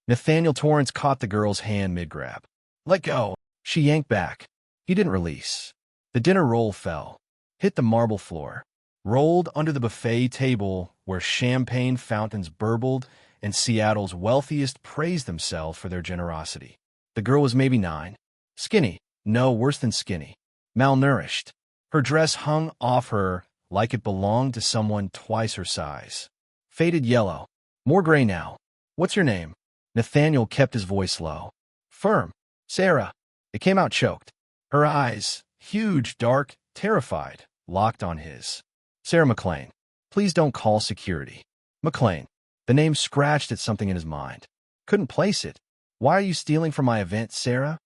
Nathaniel Torrance caught the girl's hand mid-grab. Let go. She yanked back. He didn't release. The dinner roll fell, hit the marble floor, rolled under the buffet table where champagne fountains burbled and Seattle's wealthiest praised themselves for their generosity. The girl was maybe 9. Skinny. No, worse than skinny. Malnourished. Her dress hung off her like it belonged to someone twice her size. Faded yellow. More gray now. What's your name? Nathaniel kept his voice low. Firm. Sarah. It came out choked. Her eyes, huge, dark, terrified, locked on his. Sarah McClane. Please don't call security. McClane. The name scratched at something in his mind. Couldn't place it. Why are you stealing from my event, Sarah?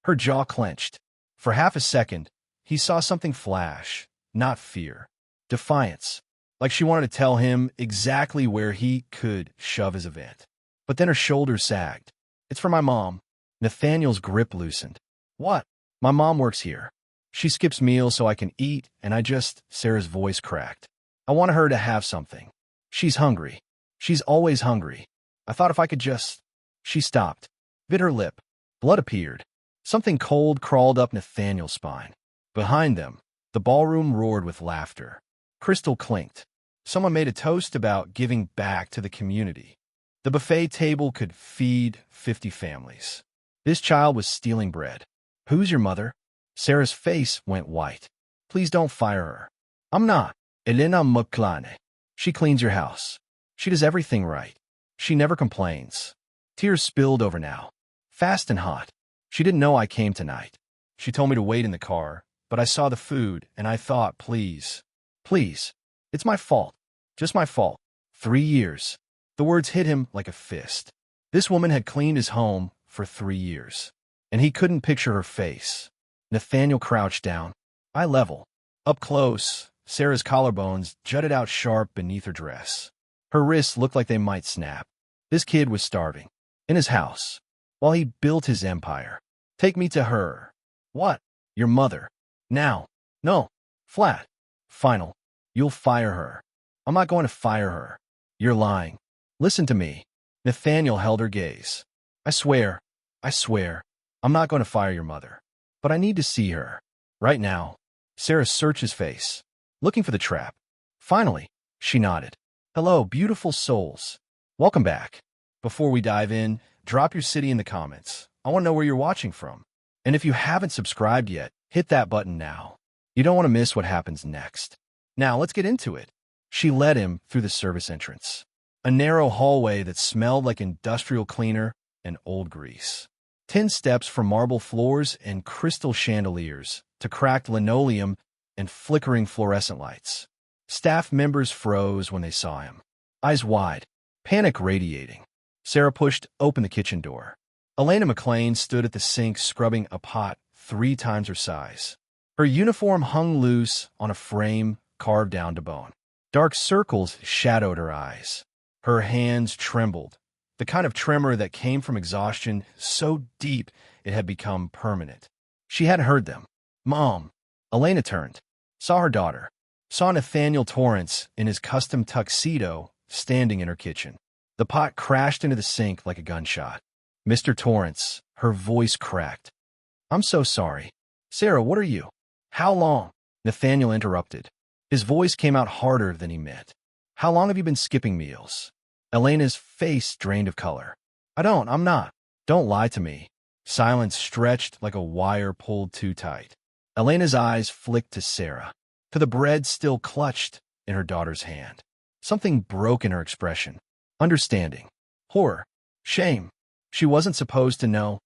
Her jaw clenched. For half a second, he saw something flash, not fear. Defiance. Like she wanted to tell him exactly where he could shove his event. But then her shoulders sagged. It's for my mom. Nathaniel's grip loosened. What? My mom works here. She skips meals so I can eat, and Sarah's voice cracked. I want her to have something. She's hungry. She's always hungry. I thought if I could just... She stopped, bit her lip. Blood appeared. Something cold crawled up Nathaniel's spine. Behind them, the ballroom roared with laughter. Crystal clinked. Someone made a toast about giving back to the community. The buffet table could feed 50 families. This child was stealing bread. Who's your mother? Sarah's face went white. Please don't fire her. I'm not. Elena McClane. She cleans your house. She does everything right. She never complains. Tears spilled over now. Fast and hot. She didn't know I came tonight. She told me to wait in the car, but I saw the food, and I thought, please. Please. It's my fault. Just my fault. 3 years. The words hit him like a fist. This woman had cleaned his home for 3 years, and he couldn't picture her face. Nathaniel crouched down. Eye level. Up close, Sarah's collarbones jutted out sharp beneath her dress. Her wrists looked like they might snap. This kid was starving. In his house. While he built his empire. Take me to her. What? Your mother. Now. No. Flat. Final. You'll fire her. I'm not going to fire her. You're lying. Listen to me. Nathaniel held her gaze. I swear. I'm not going to fire your mother. But I need to see her. Right now. Sarah searched his face, looking for the trap. Finally, she nodded. Hello, beautiful souls. Welcome back. Before we dive in, drop your city in the comments. I want to know where you're watching from. And if you haven't subscribed yet, hit that button now. You don't want to miss what happens next. Now, let's get into it. She led him through the service entrance. A narrow hallway that smelled like industrial cleaner and old grease. 10 steps from marble floors and crystal chandeliers to cracked linoleum and flickering fluorescent lights. Staff members froze when they saw him. Eyes wide, panic radiating. Sarah pushed open the kitchen door. Elena McClane stood at the sink scrubbing a pot 3 times her size. Her uniform hung loose on a frame carved down to bone. Dark circles shadowed her eyes. Her hands trembled, the kind of tremor that came from exhaustion so deep it had become permanent. She hadn't heard them. Mom. Elena turned, saw her daughter, saw Nathaniel Torrance in his custom tuxedo standing in her kitchen. The pot crashed into the sink like a gunshot. Mr. Torrance, her voice cracked. I'm so sorry. Sarah, what are you? How long? Nathaniel interrupted. His voice came out harder than he meant. How long have you been skipping meals? Elena's face drained of color. I'm not. Don't lie to me. Silence stretched like a wire pulled too tight. Elena's eyes flicked to Sarah, to the bread still clutched in her daughter's hand. Something broke in her expression. Understanding. Horror. Shame. She wasn't supposed to know,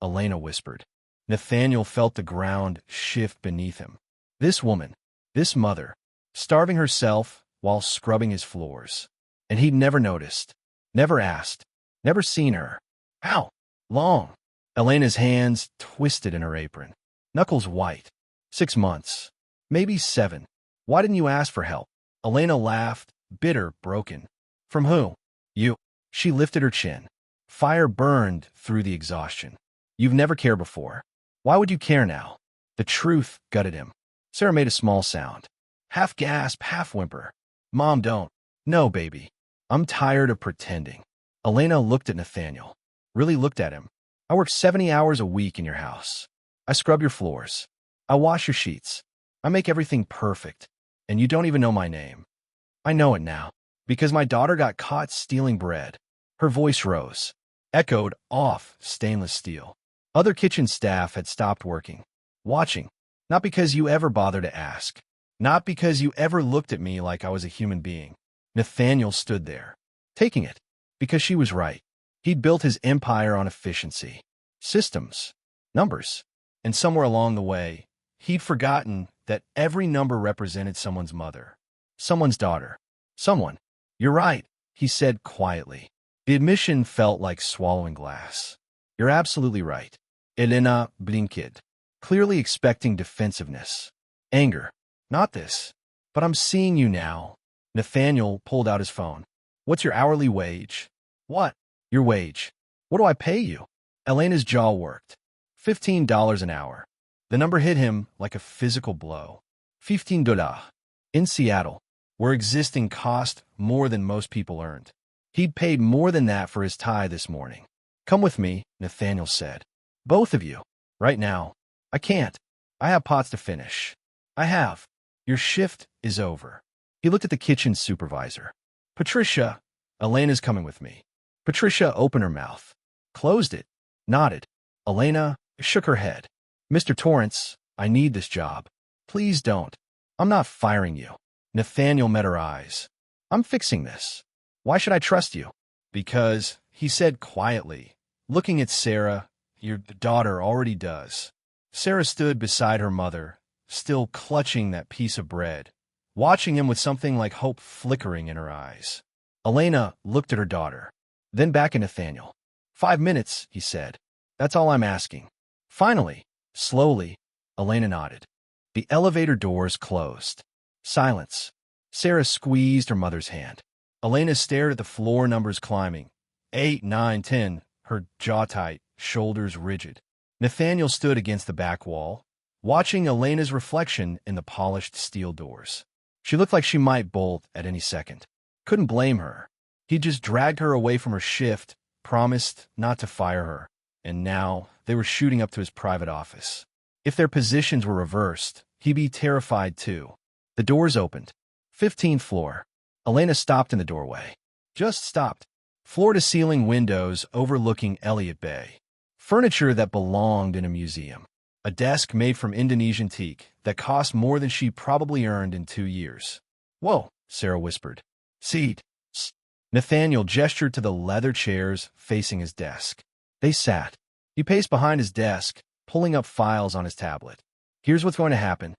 Elena whispered. Nathaniel felt the ground shift beneath him. This woman, this mother, starving herself while scrubbing his floors. And he'd never noticed, never asked, never seen her. How long? Elena's hands twisted in her apron, knuckles white. 6 months, maybe 7. Why didn't you ask for help? Elena laughed, bitter, broken. From who? You. She lifted her chin. Fire burned through the exhaustion. You've never cared before. Why would you care now? The truth gutted him. Sarah made a small sound. Half gasp, half whimper. Mom, don't. No, baby. I'm tired of pretending. Elena looked at Nathaniel. really looked at him. I work 70 hours a week in your house. I scrub your floors. I wash your sheets. I make everything perfect. And you don't even know my name. I know it now. Because my daughter got caught stealing bread. Her voice rose, echoed off stainless steel. Other kitchen staff had stopped working, watching. Not because you ever bothered to ask. Not because you ever looked at me like I was a human being. Nathaniel stood there, taking it. Because she was right. He'd built his empire on efficiency, systems, numbers. And somewhere along the way, he'd forgotten that every number represented someone's mother, someone's daughter, someone. You're right, he said quietly. The admission felt like swallowing glass. You're absolutely right. Elena blinked, clearly expecting defensiveness. Anger. Not this. But I'm seeing you now. Nathaniel pulled out his phone. What's your hourly wage? What? Your wage. What do I pay you? Elena's jaw worked. $15 an hour. The number hit him like a physical blow. $15. In Seattle, where existing cost more than most people earned. He'd paid more than that for his tie this morning. Come with me, Nathaniel said. Both of you. Right now. I can't. I have pots to finish. I have. Your shift is over. He looked at the kitchen supervisor. Patricia, Elena's coming with me. Patricia opened her mouth, closed it, nodded. Elena shook her head. Mr. Torrance, I need this job. Please don't. I'm not firing you. Nathaniel met her eyes. I'm fixing this. Why should I trust you? Because, he said quietly, looking at Sarah, your daughter already does. Sarah stood beside her mother, still clutching that piece of bread, watching him with something like hope flickering in her eyes. Elena looked at her daughter, then back at Nathaniel. 5 minutes, he said. That's all I'm asking. Finally, slowly, Elena nodded. The elevator doors closed. Silence. Sarah squeezed her mother's hand. Elena stared at the floor numbers climbing. 8, 9, 10, her jaw tight, shoulders rigid. Nathaniel stood against the back wall, watching Elena's reflection in the polished steel doors. She looked like she might bolt at any second. Couldn't blame her. He'd just dragged her away from her shift, promised not to fire her, and now they were shooting up to his private office. If their positions were reversed, he'd be terrified too. The doors opened. 15th floor. Elena stopped in the doorway. Just stopped. Floor-to-ceiling windows overlooking Elliott Bay. Furniture that belonged in a museum. A desk made from Indonesian teak that cost more than she probably earned in 2 years. Whoa, Sarah whispered. Seat. Nathaniel gestured to the leather chairs facing his desk. They sat. He paced behind his desk, pulling up files on his tablet. Here's what's going to happen.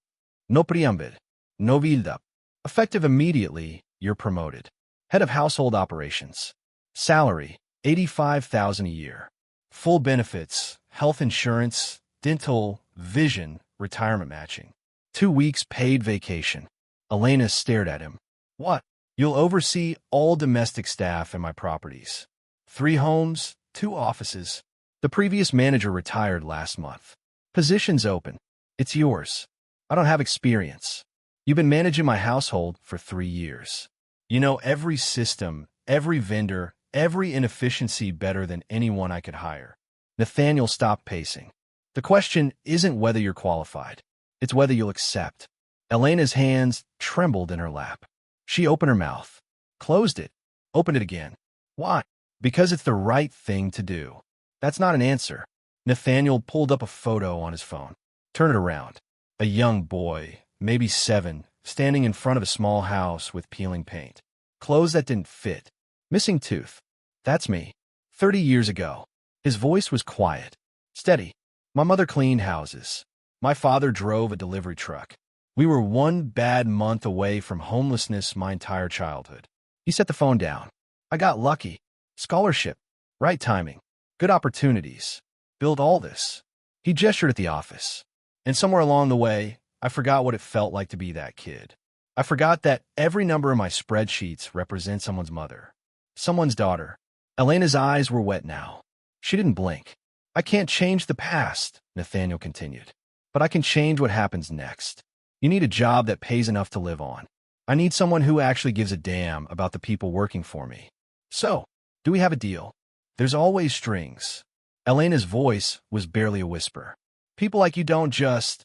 No preambid. No build-up. Effective immediately, you're promoted. Head of Household Operations. Salary, $85,000 a year. Full benefits, health insurance, dental, vision, retirement matching. 2 weeks paid vacation. Elena stared at him. What? You'll oversee all domestic staff in my properties. 3 homes, 2 offices. The previous manager retired last month. Position's open. It's yours. I don't have experience. You've been managing my household for 3 years. You know every system, every vendor, every inefficiency better than anyone I could hire. Nathaniel stopped pacing. The question isn't whether you're qualified. It's whether you'll accept. Elena's hands trembled in her lap. She opened her mouth, closed it, opened it again. Why? Because it's the right thing to do. That's not an answer. Nathaniel pulled up a photo on his phone. Turn it around. A young boy, maybe 7, standing in front of a small house with peeling paint. Clothes that didn't fit. Missing tooth. That's me. 30 years ago. His voice was quiet, steady. My mother cleaned houses. My father drove a delivery truck. We were 1 bad month away from homelessness my entire childhood. He set the phone down. I got lucky. Scholarship. Right timing. Good opportunities. Build all this. He gestured at the office. And somewhere along the way, I forgot what it felt like to be that kid. I forgot that every number in my spreadsheets represents someone's mother. Someone's daughter. Elena's eyes were wet now. She didn't blink. I can't change the past, Nathaniel continued. But I can change what happens next. You need a job that pays enough to live on. I need someone who actually gives a damn about the people working for me. So, do we have a deal? There's always strings. Elena's voice was barely a whisper. People like you don't just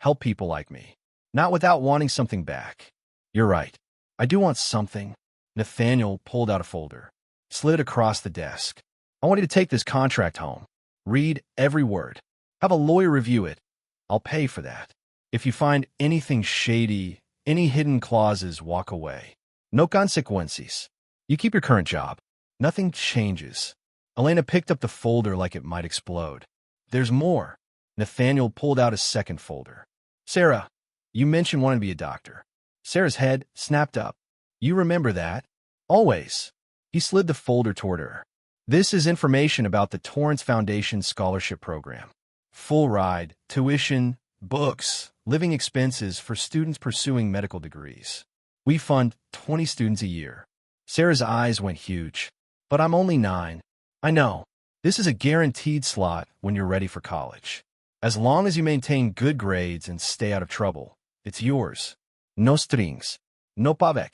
help people like me. Not without wanting something back. You're right. I do want something. Nathaniel pulled out a folder, slid it across the desk. I want you to take this contract home. Read every word. Have a lawyer review it. I'll pay for that. If you find anything shady, any hidden clauses, walk away. No consequences. You keep your current job. Nothing changes. Elena picked up the folder like it might explode. There's more. Nathaniel pulled out a second folder. Sarah, you mentioned wanting to be a doctor. Sarah's head snapped up. You remember that? Always. He slid the folder toward her. This is information about the Torrance Foundation Scholarship Program. Full ride, tuition, books, living expenses for students pursuing medical degrees. We fund 20 students a year. Sarah's eyes went huge. But I'm only 9. I know. This is a guaranteed slot when you're ready for college. As long as you maintain good grades and stay out of trouble, it's yours. No strings. No pavek.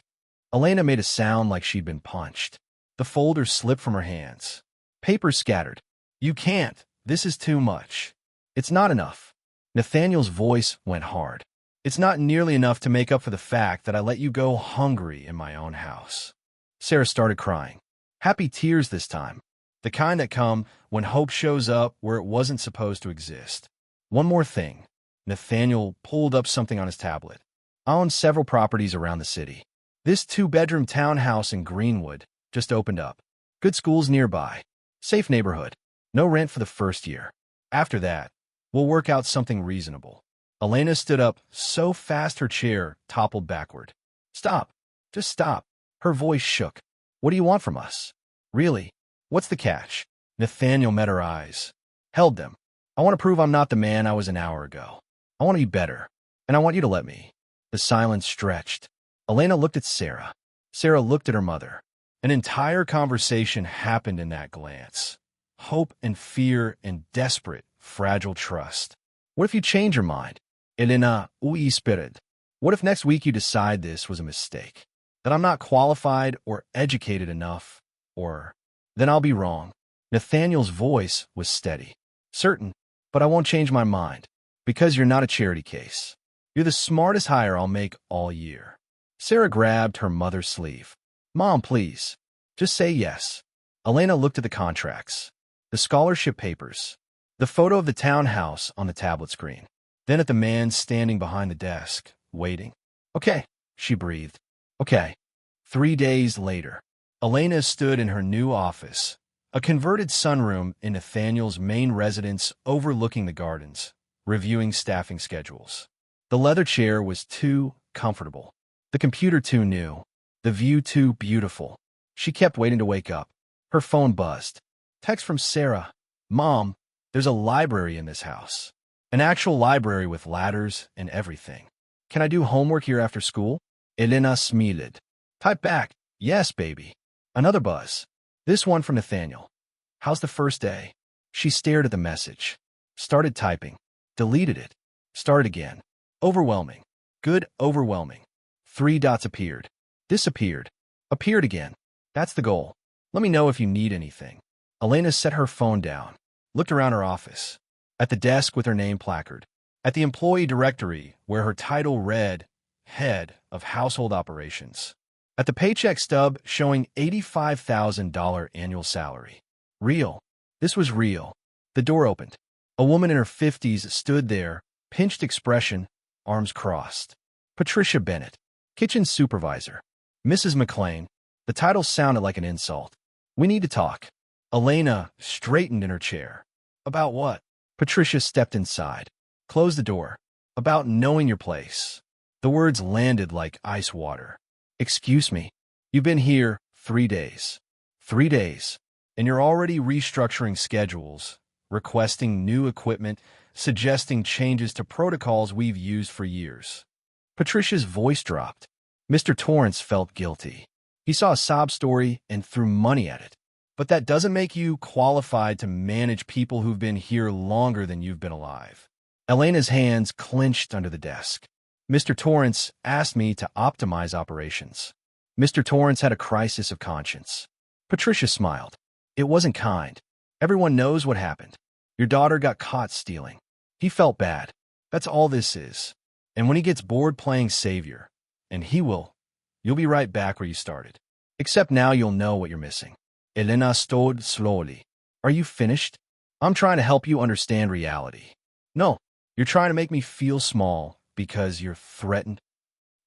Elena made a sound like she'd been punched. The folder slipped from her hands. Papers scattered. You can't. This is too much. It's not enough. Nathaniel's voice went hard. It's not nearly enough to make up for the fact that I let you go hungry in my own house. Sarah started crying. Happy tears this time. The kind that come when hope shows up where it wasn't supposed to exist. One more thing. Nathaniel pulled up something on his tablet. I own several properties around the city. This 2-bedroom townhouse in Greenwood just opened up. Good schools nearby. Safe neighborhood. No rent for the first year. After that, we'll work out something reasonable. Elena stood up so fast her chair toppled backward. Stop. Just stop. Her voice shook. What do you want from us? Really? What's the catch? Nathaniel met her eyes. Held them. I want to prove I'm not the man I was an hour ago. I want to be better. And I want you to let me. The silence stretched. Elena looked at Sarah. Sarah looked at her mother. An entire conversation happened in that glance. Hope and fear and desperate, fragile trust. What if you change your mind? Elena, ui spirit. What if next week you decide this was a mistake? That I'm not qualified or educated enough? Or, then I'll be wrong. Nathaniel's voice was steady. Certain, but I won't change my mind. Because you're not a charity case. You're the smartest hire I'll make all year. Sarah grabbed her mother's sleeve. Mom, please. Just say yes. Elena looked at the contracts, the scholarship papers, the photo of the townhouse on the tablet screen, then at the man standing behind the desk, waiting. Okay, she breathed. Okay. 3 days later, Elena stood in her new office, a converted sunroom in Nathaniel's main residence overlooking the gardens, reviewing staffing schedules. The leather chair was too comfortable, the computer too new, the view too beautiful. She kept waiting to wake up. Her phone buzzed. Text from Sarah. Mom, there's a library in this house. An actual library with ladders and everything. Can I do homework here after school? Elena smiled. Type back. Yes, baby. Another buzz. This one from Nathaniel. How's the first day? She stared at the message. Started typing. Deleted it. Started again. Overwhelming. Good, overwhelming. 3 dots appeared. Disappeared. Appeared again. That's the goal. Let me know if you need anything. Elena set her phone down, looked around her office, at the desk with her name placard, at the employee directory where her title read Head of Household Operations, at the paycheck stub showing $85,000 annual salary. Real. This was real. The door opened. A woman in her 50s stood there, pinched expression, arms crossed. Patricia Bennett, kitchen supervisor. Mrs. McClane. The title sounded like an insult. We need to talk. Elena straightened in her chair. About what? Patricia stepped inside. Closed the door. About knowing your place. The words landed like ice water. Excuse me. You've been here 3 days. 3 days. And you're already restructuring schedules, requesting new equipment, suggesting changes to protocols we've used for years. Patricia's voice dropped. Mr. Torrance felt guilty. He saw a sob story and threw money at it. But that doesn't make you qualified to manage people who've been here longer than you've been alive. Elena's hands clenched under the desk. Mr. Torrance asked me to optimize operations. Mr. Torrance had a crisis of conscience. Patricia smiled. It wasn't kind. Everyone knows what happened. Your daughter got caught stealing. He felt bad. That's all this is. And when he gets bored playing savior, and he will, you'll be right back where you started. Except now you'll know what you're missing. Elena stood slowly. Are you finished? I'm trying to help you understand reality. No, you're trying to make me feel small because you're threatened.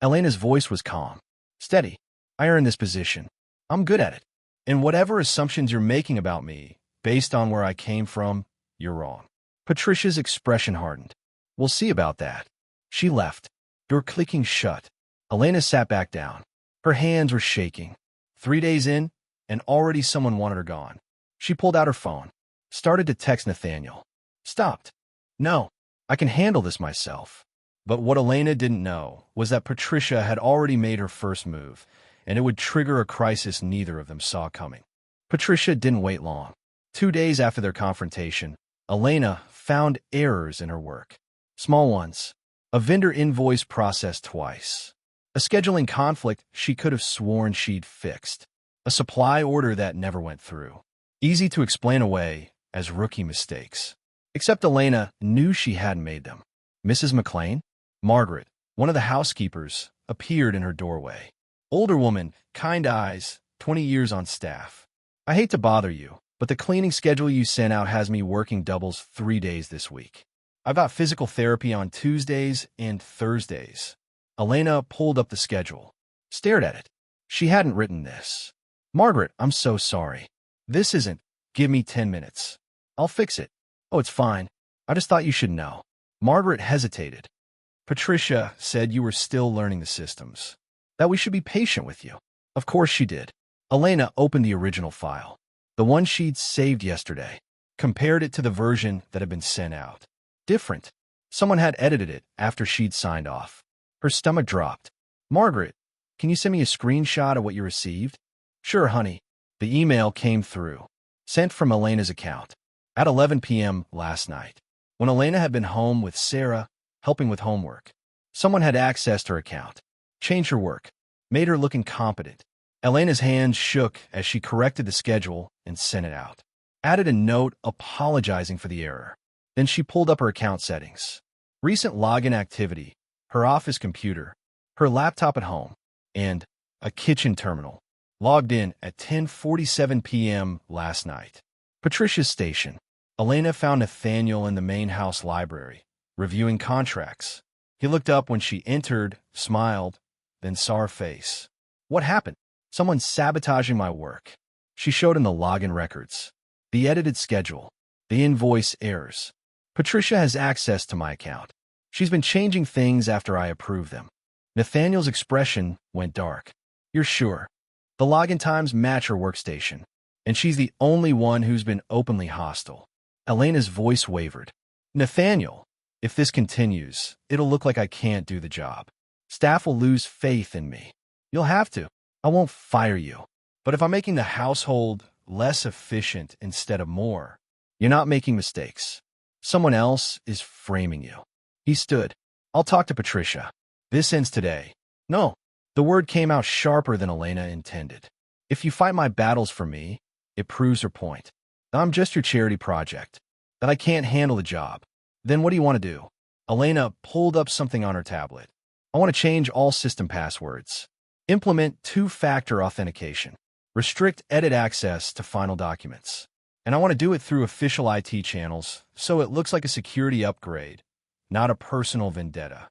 Elena's voice was calm. Steady. I earned this position. I'm good at it. And whatever assumptions you're making about me, based on where I came from, you're wrong. Patricia's expression hardened. We'll see about that. She left. Door clicking shut. Elena sat back down. Her hands were shaking. 3 days in, and already someone wanted her gone. She pulled out her phone. Started to text Nathaniel. Stopped. No, I can handle this myself. But what Elena didn't know was that Patricia had already made her first move, and it would trigger a crisis neither of them saw coming. Patricia didn't wait long. 2 days after their confrontation, Elena found errors in her work. Small ones. A vendor invoice processed twice. A scheduling conflict she could have sworn she'd fixed. A supply order that never went through. Easy to explain away as rookie mistakes. Except Elena knew she hadn't made them. Mrs. McClane, Margaret, one of the housekeepers, appeared in her doorway. Older woman, kind eyes, 20 years on staff. I hate to bother you, but the cleaning schedule you sent out has me working doubles 3 days this week. I've got physical therapy on Tuesdays and Thursdays. Elena pulled up the schedule, stared at it. She hadn't written this. Margaret, I'm so sorry. This isn't, give me 10 minutes. I'll fix it. Oh, it's fine. I just thought you should know. Margaret hesitated. Patricia said you were still learning the systems. That we should be patient with you. Of course she did. Elena opened the original file. The one she'd saved yesterday. Compared it to the version that had been sent out. Different. Someone had edited it after she'd signed off. Her stomach dropped. Margaret, can you send me a screenshot of what you received? Sure, honey. The email came through. Sent from Elena's account. At 11 p.m. last night. When Elena had been home with Sarah, helping with homework. Someone had accessed her account. Changed her work. Made her look incompetent. Elena's hands shook as she corrected the schedule and sent it out. Added a note apologizing for the error. Then she pulled up her account settings. Recent login activity, her office computer, her laptop at home, and a kitchen terminal. Logged in at 10:47 p.m. last night. Patricia's station. Elena found Nathaniel in the main house library, reviewing contracts. He looked up when she entered, smiled, then saw her face. What happened? Someone's sabotaging my work. She showed him the login records, the edited schedule, the invoice errors. Patricia has access to my account. She's been changing things after I approve them. Nathaniel's expression went dark. You're sure? The login times match her workstation, and she's the only one who's been openly hostile. Elena's voice wavered. Nathaniel, if this continues, it'll look like I can't do the job. Staff will lose faith in me. You'll have to. I won't fire you. But if I'm making the household less efficient instead of more, you're not making mistakes. Someone else is framing you. He stood. I'll talk to Patricia. This ends today. No. The word came out sharper than Elena intended. If you fight my battles for me, it proves her point. I'm just your charity project. That I can't handle the job. Then what do you want to do? Elena pulled up something on her tablet. I want to change all system passwords. Implement two-factor authentication. Restrict edit access to final documents. And I want to do it through official IT channels, so it looks like a security upgrade, not a personal vendetta.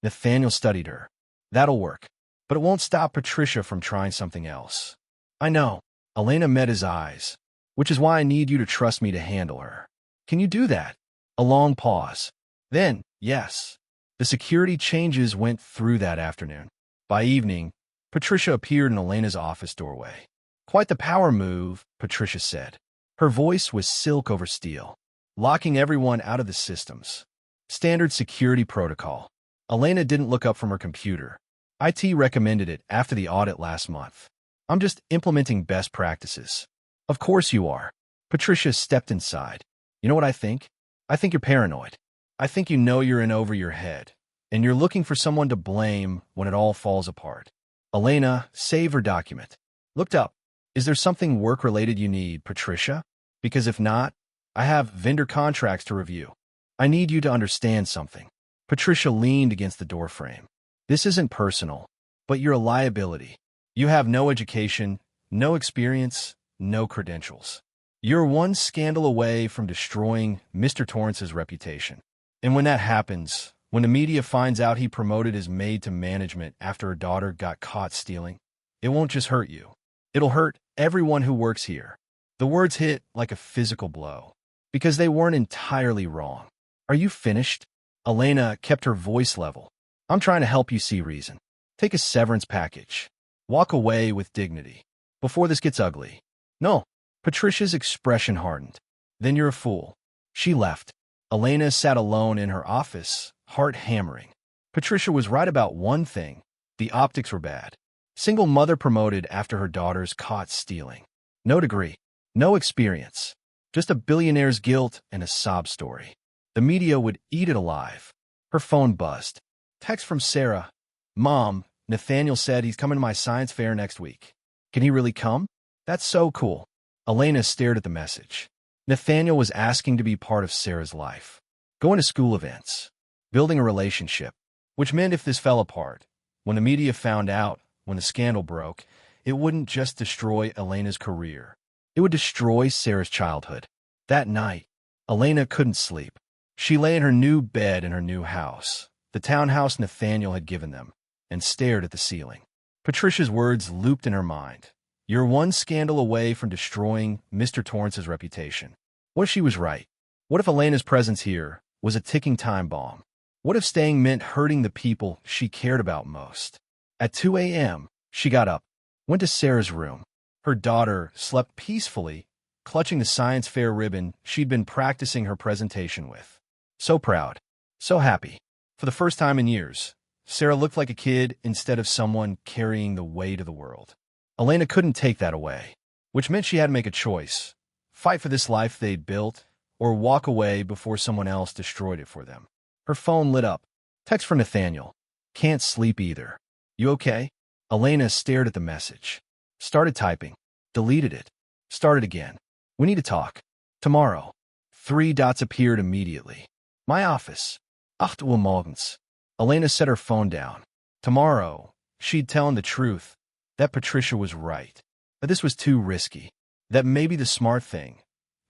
Nathaniel studied her. That'll work. But it won't stop Patricia from trying something else. I know. Elena met his eyes. Which is why I need you to trust me to handle her. Can you do that? A long pause. Then, yes. The security changes went through that afternoon. By evening, Patricia appeared in Elena's office doorway. Quite the power move, Patricia said. Her voice was silk over steel, locking everyone out of the systems. Standard security protocol. Elena didn't look up from her computer. IT recommended it after the audit last month. I'm just implementing best practices. Of course you are. Patricia stepped inside. You know what I think? I think you're paranoid. I think you know you're in over your head, and you're looking for someone to blame when it all falls apart. Elena saved her document. Looked up. Is there something work-related you need, Patricia? Because if not, I have vendor contracts to review. I need you to understand something. Patricia leaned against the doorframe. This isn't personal, but you're a liability. You have no education, no experience, no credentials. You're one scandal away from destroying Mr. Torrance's reputation. And when that happens, when the media finds out he promoted his maid to management after her daughter got caught stealing, it won't just hurt you. It'll hurt everyone who works here. The words hit like a physical blow, because they weren't entirely wrong. Are you finished? Elena kept her voice level. I'm trying to help you see reason. Take a severance package. Walk away with dignity. Before this gets ugly. No. Patricia's expression hardened. Then you're a fool. She left. Elena sat alone in her office, heart hammering. Patricia was right about one thing. The optics were bad. Single mother promoted after her daughter's caught stealing. No degree. No experience. Just a billionaire's guilt and a sob story. The media would eat it alive. Her phone buzzed. Text from Sarah. Mom, Nathaniel said he's coming to my science fair next week. Can he really come? That's so cool. Elena stared at the message. Nathaniel was asking to be part of Sarah's life. Going to school events. Building a relationship. Which meant if this fell apart, when the media found out, when the scandal broke, it wouldn't just destroy Elena's career. It would destroy Sarah's childhood. That night, Elena couldn't sleep. She lay in her new bed in her new house, the townhouse Nathaniel had given them, and stared at the ceiling. Patricia's words looped in her mind. You're one scandal away from destroying Mr. Torrance's reputation. What if she was right? What if Elena's presence here was a ticking time bomb? What if staying meant hurting the people she cared about most? At 2 a.m., she got up, went to Sarah's room. Her daughter slept peacefully, clutching the science fair ribbon she'd been practicing her presentation with. So proud, so happy. For the first time in years, Sarah looked like a kid instead of someone carrying the weight of the world. Elena couldn't take that away, which meant she had to make a choice. Fight for this life they'd built, or walk away before someone else destroyed it for them. Her phone lit up. Text from Nathaniel. Can't sleep either. You okay? Elena stared at the message. Started typing. Deleted it. Started again. We need to talk. Tomorrow. 3 dots appeared immediately. My office. 8 Uhr morgens. Elena set her phone down. Tomorrow, she'd tell him the truth. That Patricia was right. That this was too risky. That maybe the smart thing,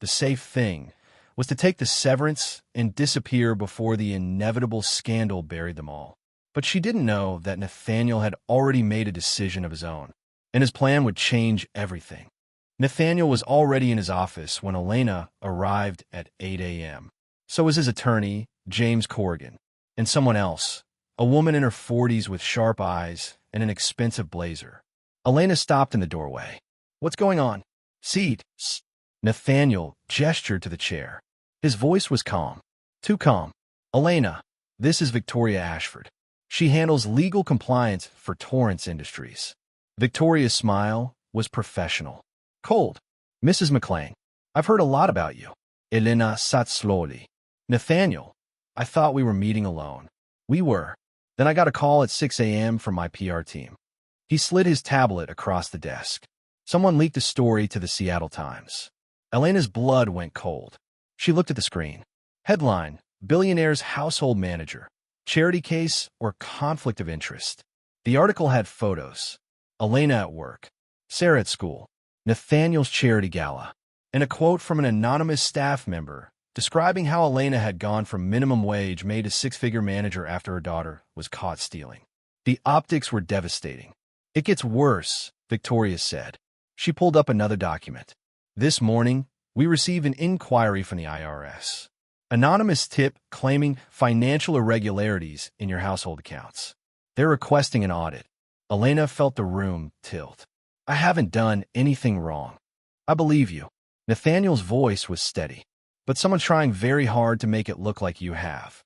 the safe thing, was to take the severance and disappear before the inevitable scandal buried them all. But she didn't know that Nathaniel had already made a decision of his own, and his plan would change everything. Nathaniel was already in his office when Elena arrived at 8 a.m. So was his attorney, James Corrigan, and someone else, a woman in her 40s with sharp eyes and an expensive blazer. Elena stopped in the doorway. What's going on? Seat. Nathaniel gestured to the chair. His voice was calm. Too calm. Elena, this is Victoria Ashford. She handles legal compliance for Torrance Industries. Victoria's smile was professional. Cold. Mrs. McClane, I've heard a lot about you. Elena sat slowly. Nathaniel, I thought we were meeting alone. We were. Then I got a call at 6 a.m. from my PR team. He slid his tablet across the desk. Someone leaked a story to the Seattle Times. Elena's blood went cold. She looked at the screen. Headline, Billionaire's household manager. Charity case or conflict of interest. The article had photos. Elena at work. Sarah at school. Nathaniel's charity gala. And a quote from an anonymous staff member describing how Elena had gone from minimum wage made a 6-figure manager after her daughter was caught stealing. The optics were devastating. It gets worse, Victoria said. She pulled up another document. This morning, we received an inquiry from the IRS. Anonymous tip claiming financial irregularities in your household accounts. They're requesting an audit. Elena felt the room tilt. I haven't done anything wrong. I believe you. Nathaniel's voice was steady, but someone's trying very hard to make it look like you have.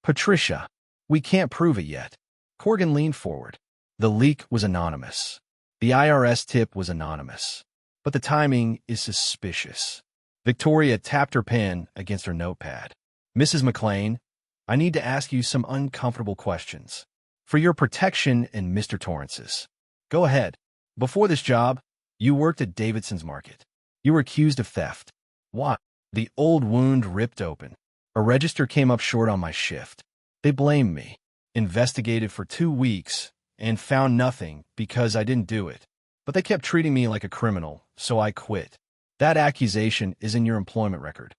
Patricia, we can't prove it yet. Corrigan leaned forward. The leak was anonymous. The IRS tip was anonymous. But the timing is suspicious. Victoria tapped her pen against her notepad. Mrs. McClane, I need to ask you some uncomfortable questions. For your protection and Mr. Torrance's. Go ahead. Before this job, You worked at Davidson's Market. You were accused of theft. What? The old wound ripped open. A register came up short on my shift. They blamed me. Investigated for 2 weeks and found nothing because I didn't do it. But they kept treating me like a criminal, so I quit. That accusation is in your employment record.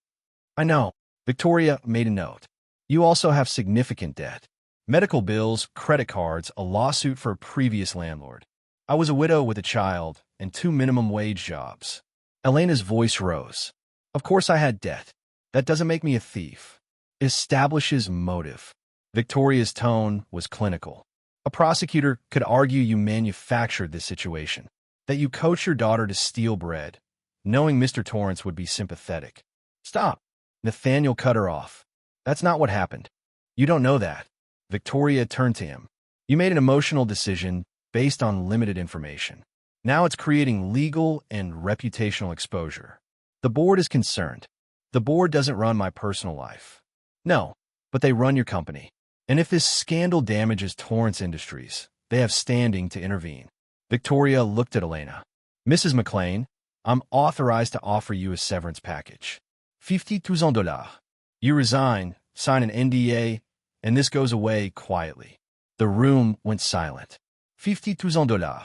I know. Victoria made a note. You also have significant debt. Medical bills, credit cards, a lawsuit for a previous landlord. I was a widow with a child and 2 minimum wage jobs. Elena's voice rose. Of course I had debt. That doesn't make me a thief. It establishes motive. Victoria's tone was clinical. A prosecutor could argue you manufactured this situation, that you coached your daughter to steal bread, knowing Mr. Torrance would be sympathetic. Stop. Nathaniel cut her off. That's not what happened. You don't know that. Victoria turned to him. You made an emotional decision based on limited information. Now it's creating legal and reputational exposure. The board is concerned. The board doesn't run my personal life. No, but they run your company. And if this scandal damages Torrance Industries, they have standing to intervene. Victoria looked at Elena. Mrs. McClane, I'm authorized to offer you a severance package. $50,000. You resign, sign an NDA, and this goes away quietly. The room went silent. $50,000.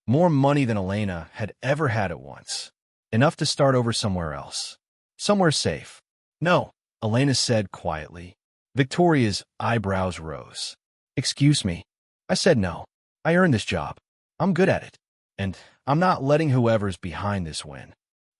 More money than Elena had ever had at once. Enough to start over somewhere else. Somewhere safe. No, Elena said quietly. Victoria's eyebrows rose. Excuse me. I said no. I earned this job. I'm good at it. And I'm not letting whoever's behind this win.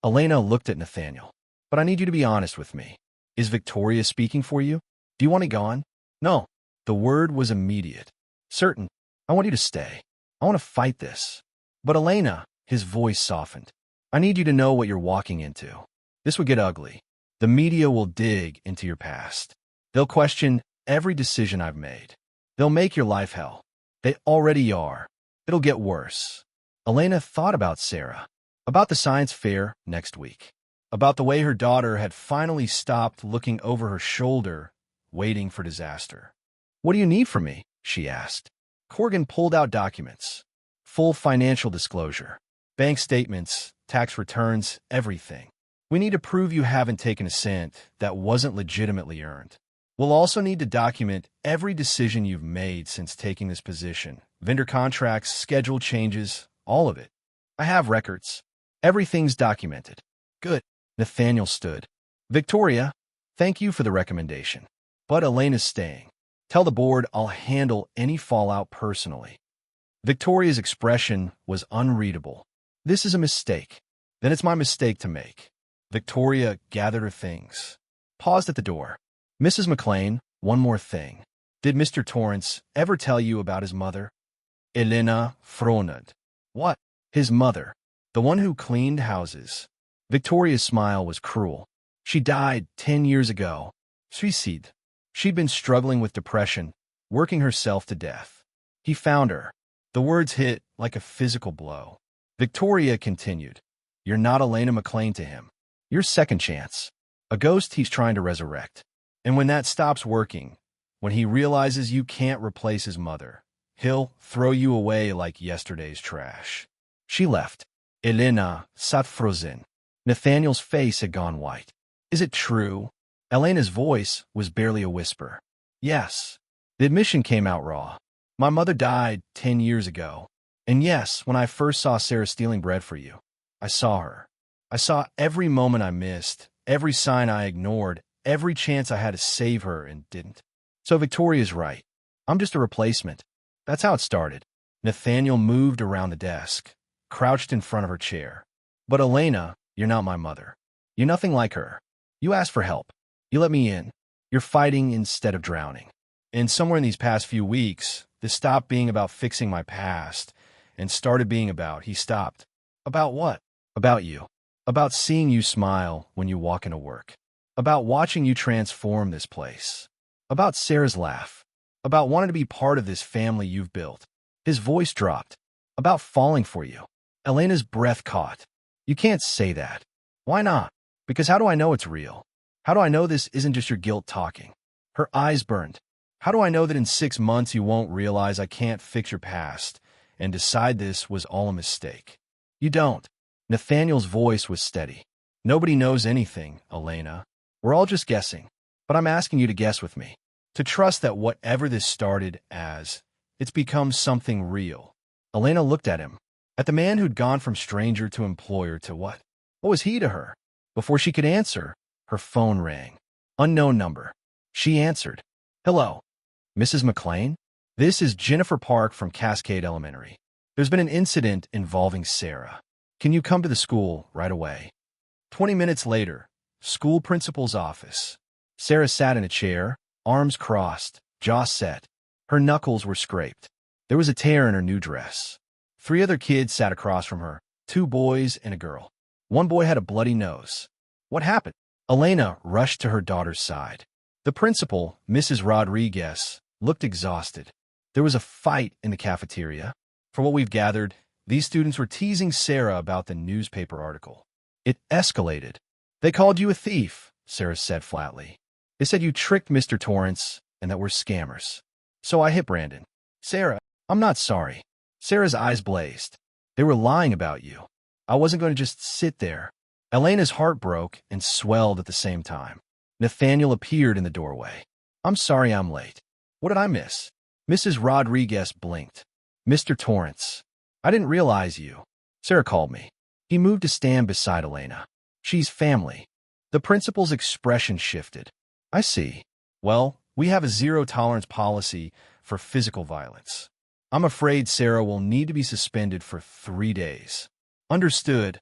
Elena looked at Nathaniel. But I need you to be honest with me. Is Victoria speaking for you? Do you want it gone? No. The word was immediate. Certain. I want you to stay. I want to fight this. But Elena, his voice softened. I need you to know what you're walking into. This would get ugly. The media will dig into your past. They'll question every decision I've made. They'll make your life hell. They already are. It'll get worse. Elena thought about Sarah, about the science fair next week, about the way her daughter had finally stopped looking over her shoulder, waiting for disaster. What do you need from me? She asked. Corgan pulled out documents. Full financial disclosure. Bank statements, tax returns, everything. We need to prove you haven't taken a cent that wasn't legitimately earned. We'll also need to document every decision you've made since taking this position. Vendor contracts, schedule changes, all of it. I have records. Everything's documented. Good. Nathaniel stood. Victoria, thank you for the recommendation. But Elena's staying. Tell the board I'll handle any fallout personally. Victoria's expression was unreadable. This is a mistake. Then it's my mistake to make. Victoria gathered her things. Paused at the door. Mrs. McClane, one more thing. Did Mr. Torrance ever tell you about his mother? Elena frowned. What? His mother. The one who cleaned houses. Victoria's smile was cruel. She died 10 years ago. Suicide. She'd been struggling with depression, working herself to death. He found her. The words hit like a physical blow. Victoria continued. You're not Elena McClane to him. You're second chance. A ghost he's trying to resurrect. And when that stops working, when he realizes you can't replace his mother, he'll throw you away like yesterday's trash. She left. Elena sat frozen. Nathaniel's face had gone white. Is it true? Elena's voice was barely a whisper. Yes. The admission came out raw. My mother died 10 years ago. And yes, when I first saw Sarah stealing bread for you, I saw her. I saw every moment I missed, every sign I ignored, every chance I had to save her and didn't. So Victoria's right. I'm just a replacement. That's how it started. Nathaniel moved around the desk, crouched in front of her chair. But Elena, you're not my mother. You're nothing like her. You asked for help. You let me in. You're fighting instead of drowning. And somewhere in these past few weeks, this stopped being about fixing my past and started being about, he stopped. About what? About you. About seeing you smile when you walk into work. About watching you transform this place. About Sarah's laugh. About wanting to be part of this family you've built. His voice dropped. About falling for you. Elena's breath caught. You can't say that. Why not? Because how do I know it's real? How do I know this isn't just your guilt talking? Her eyes burned. How do I know that in 6 months you won't realize I can't fix your past and decide this was all a mistake? You don't. Nathaniel's voice was steady. Nobody knows anything, Elena. We're all just guessing. But I'm asking you to guess with me. To trust that whatever this started as, it's become something real. Elena looked at him. At the man who'd gone from stranger to employer to what? What was he to her? Before she could answer, her phone rang. Unknown number. She answered. Hello. Mrs. McClane? This is Jennifer Park from Cascade Elementary. There's been an incident involving Sarah. Can you come to the school right away? 20 minutes later, school principal's office. Sarah sat in a chair, arms crossed, jaw set. Her knuckles were scraped. There was a tear in her new dress. 3 other kids sat across from her, 2 boys and a girl. One boy had a bloody nose. What happened? Elena rushed to her daughter's side. The principal, Mrs. Rodriguez, looked exhausted. There was a fight in the cafeteria. From what we've gathered, these students were teasing Sarah about the newspaper article. It escalated. They called you a thief, Sarah said flatly. They said you tricked Mr. Torrance and that we're scammers. So I hit Brandon. Sarah, I'm not sorry. Sarah's eyes blazed. They were lying about you. I wasn't going to just sit there. Elena's heart broke and swelled at the same time. Nathaniel appeared in the doorway. I'm sorry I'm late. What did I miss? Mrs. Rodriguez blinked. Mr. Torrance. I didn't realize you. Sarah called me. He moved to stand beside Elena. She's family. The principal's expression shifted. I see. Well, we have a zero-tolerance policy for physical violence. I'm afraid Sarah will need to be suspended for 3 days. Understood,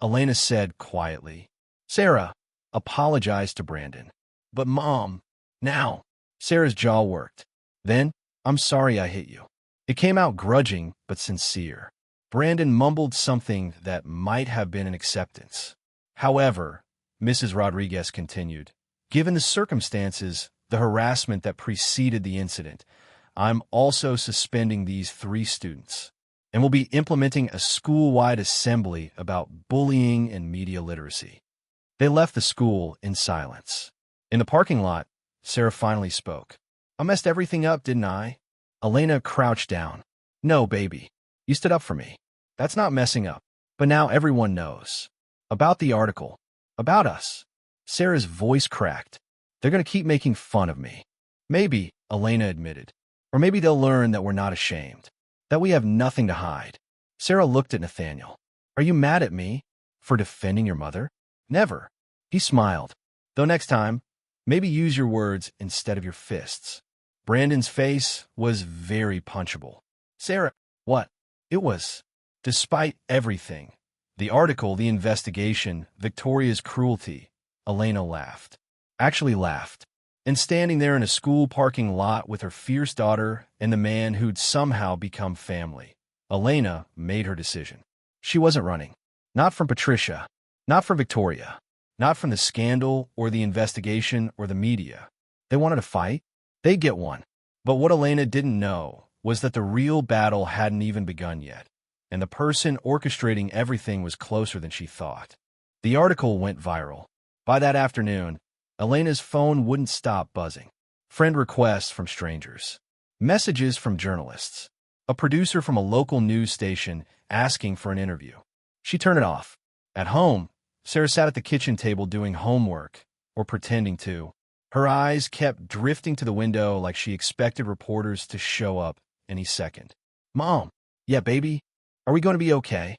Elena said quietly. Sarah apologized to Brandon. But Mom, now. Sarah's jaw worked. Then, I'm sorry I hit you. It came out grudging but sincere. Brandon mumbled something that might have been an acceptance. However, Mrs. Rodriguez continued, given the circumstances, the harassment that preceded the incident, I'm also suspending these 3 students, and will be implementing a school-wide assembly about bullying and media literacy. They left the school in silence. In the parking lot, Sarah finally spoke. I messed everything up, didn't I? Elena crouched down. No, baby. You stood up for me. That's not messing up. But now everyone knows. About the article. About us. Sarah's voice cracked. They're going to keep making fun of me. Maybe, Elena admitted. Or maybe they'll learn that we're not ashamed. That we have nothing to hide. Sarah looked at Nathaniel. Are you mad at me for defending your mother? Never. He smiled. Though next time, maybe use your words instead of your fists. Brandon's face was very punchable. Sarah, what? It was. Despite everything, the article, the investigation, Victoria's cruelty, Elena laughed. Actually laughed. And standing there in a school parking lot with her fierce daughter and the man who'd somehow become family, Elena made her decision. She wasn't running. Not from Patricia. Not from Victoria. Not from the scandal or the investigation or the media. They wanted to fight. They'd get one. But what Elena didn't know was that the real battle hadn't even begun yet, and the person orchestrating everything was closer than she thought. The article went viral. By that afternoon, Elena's phone wouldn't stop buzzing. Friend requests from strangers. Messages from journalists. A producer from a local news station asking for an interview. She turned it off. At home, Sarah sat at the kitchen table doing homework, or pretending to. Her eyes kept drifting to the window like she expected reporters to show up any second. Mom, yeah, baby, are we going to be okay?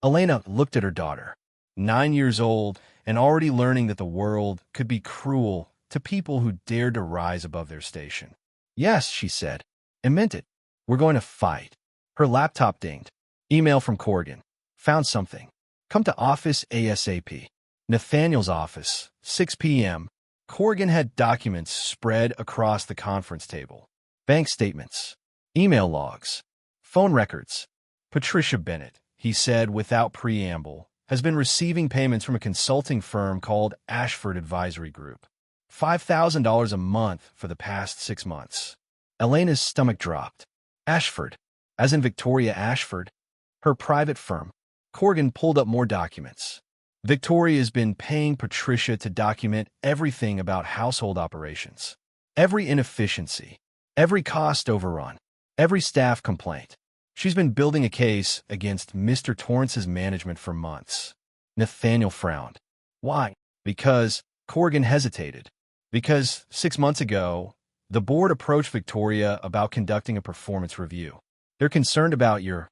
Elena looked at her daughter, 9 years old and already learning that the world could be cruel to people who dared to rise above their station. Yes, she said, and meant it. We're going to fight. Her laptop dinged. Email from Corrigan. Found something. Come to office ASAP. Nathaniel's office, 6 p.m. Corrigan had documents spread across the conference table. Bank statements. Email logs. Phone records. Patricia Bennett, he said without preamble, has been receiving payments from a consulting firm called Ashford Advisory Group. $5,000 a month for the past 6 months. Elena's stomach dropped. Ashford, as in Victoria Ashford, her private firm. Corrigan pulled up more documents. Victoria has been paying Patricia to document everything about household operations. Every inefficiency, every cost overrun, every staff complaint. She's been building a case against Mr. Torrance's management for months. Nathaniel frowned. Why? Because Corrigan hesitated. Because 6 months ago, the board approached Victoria about conducting a performance review. They're concerned about your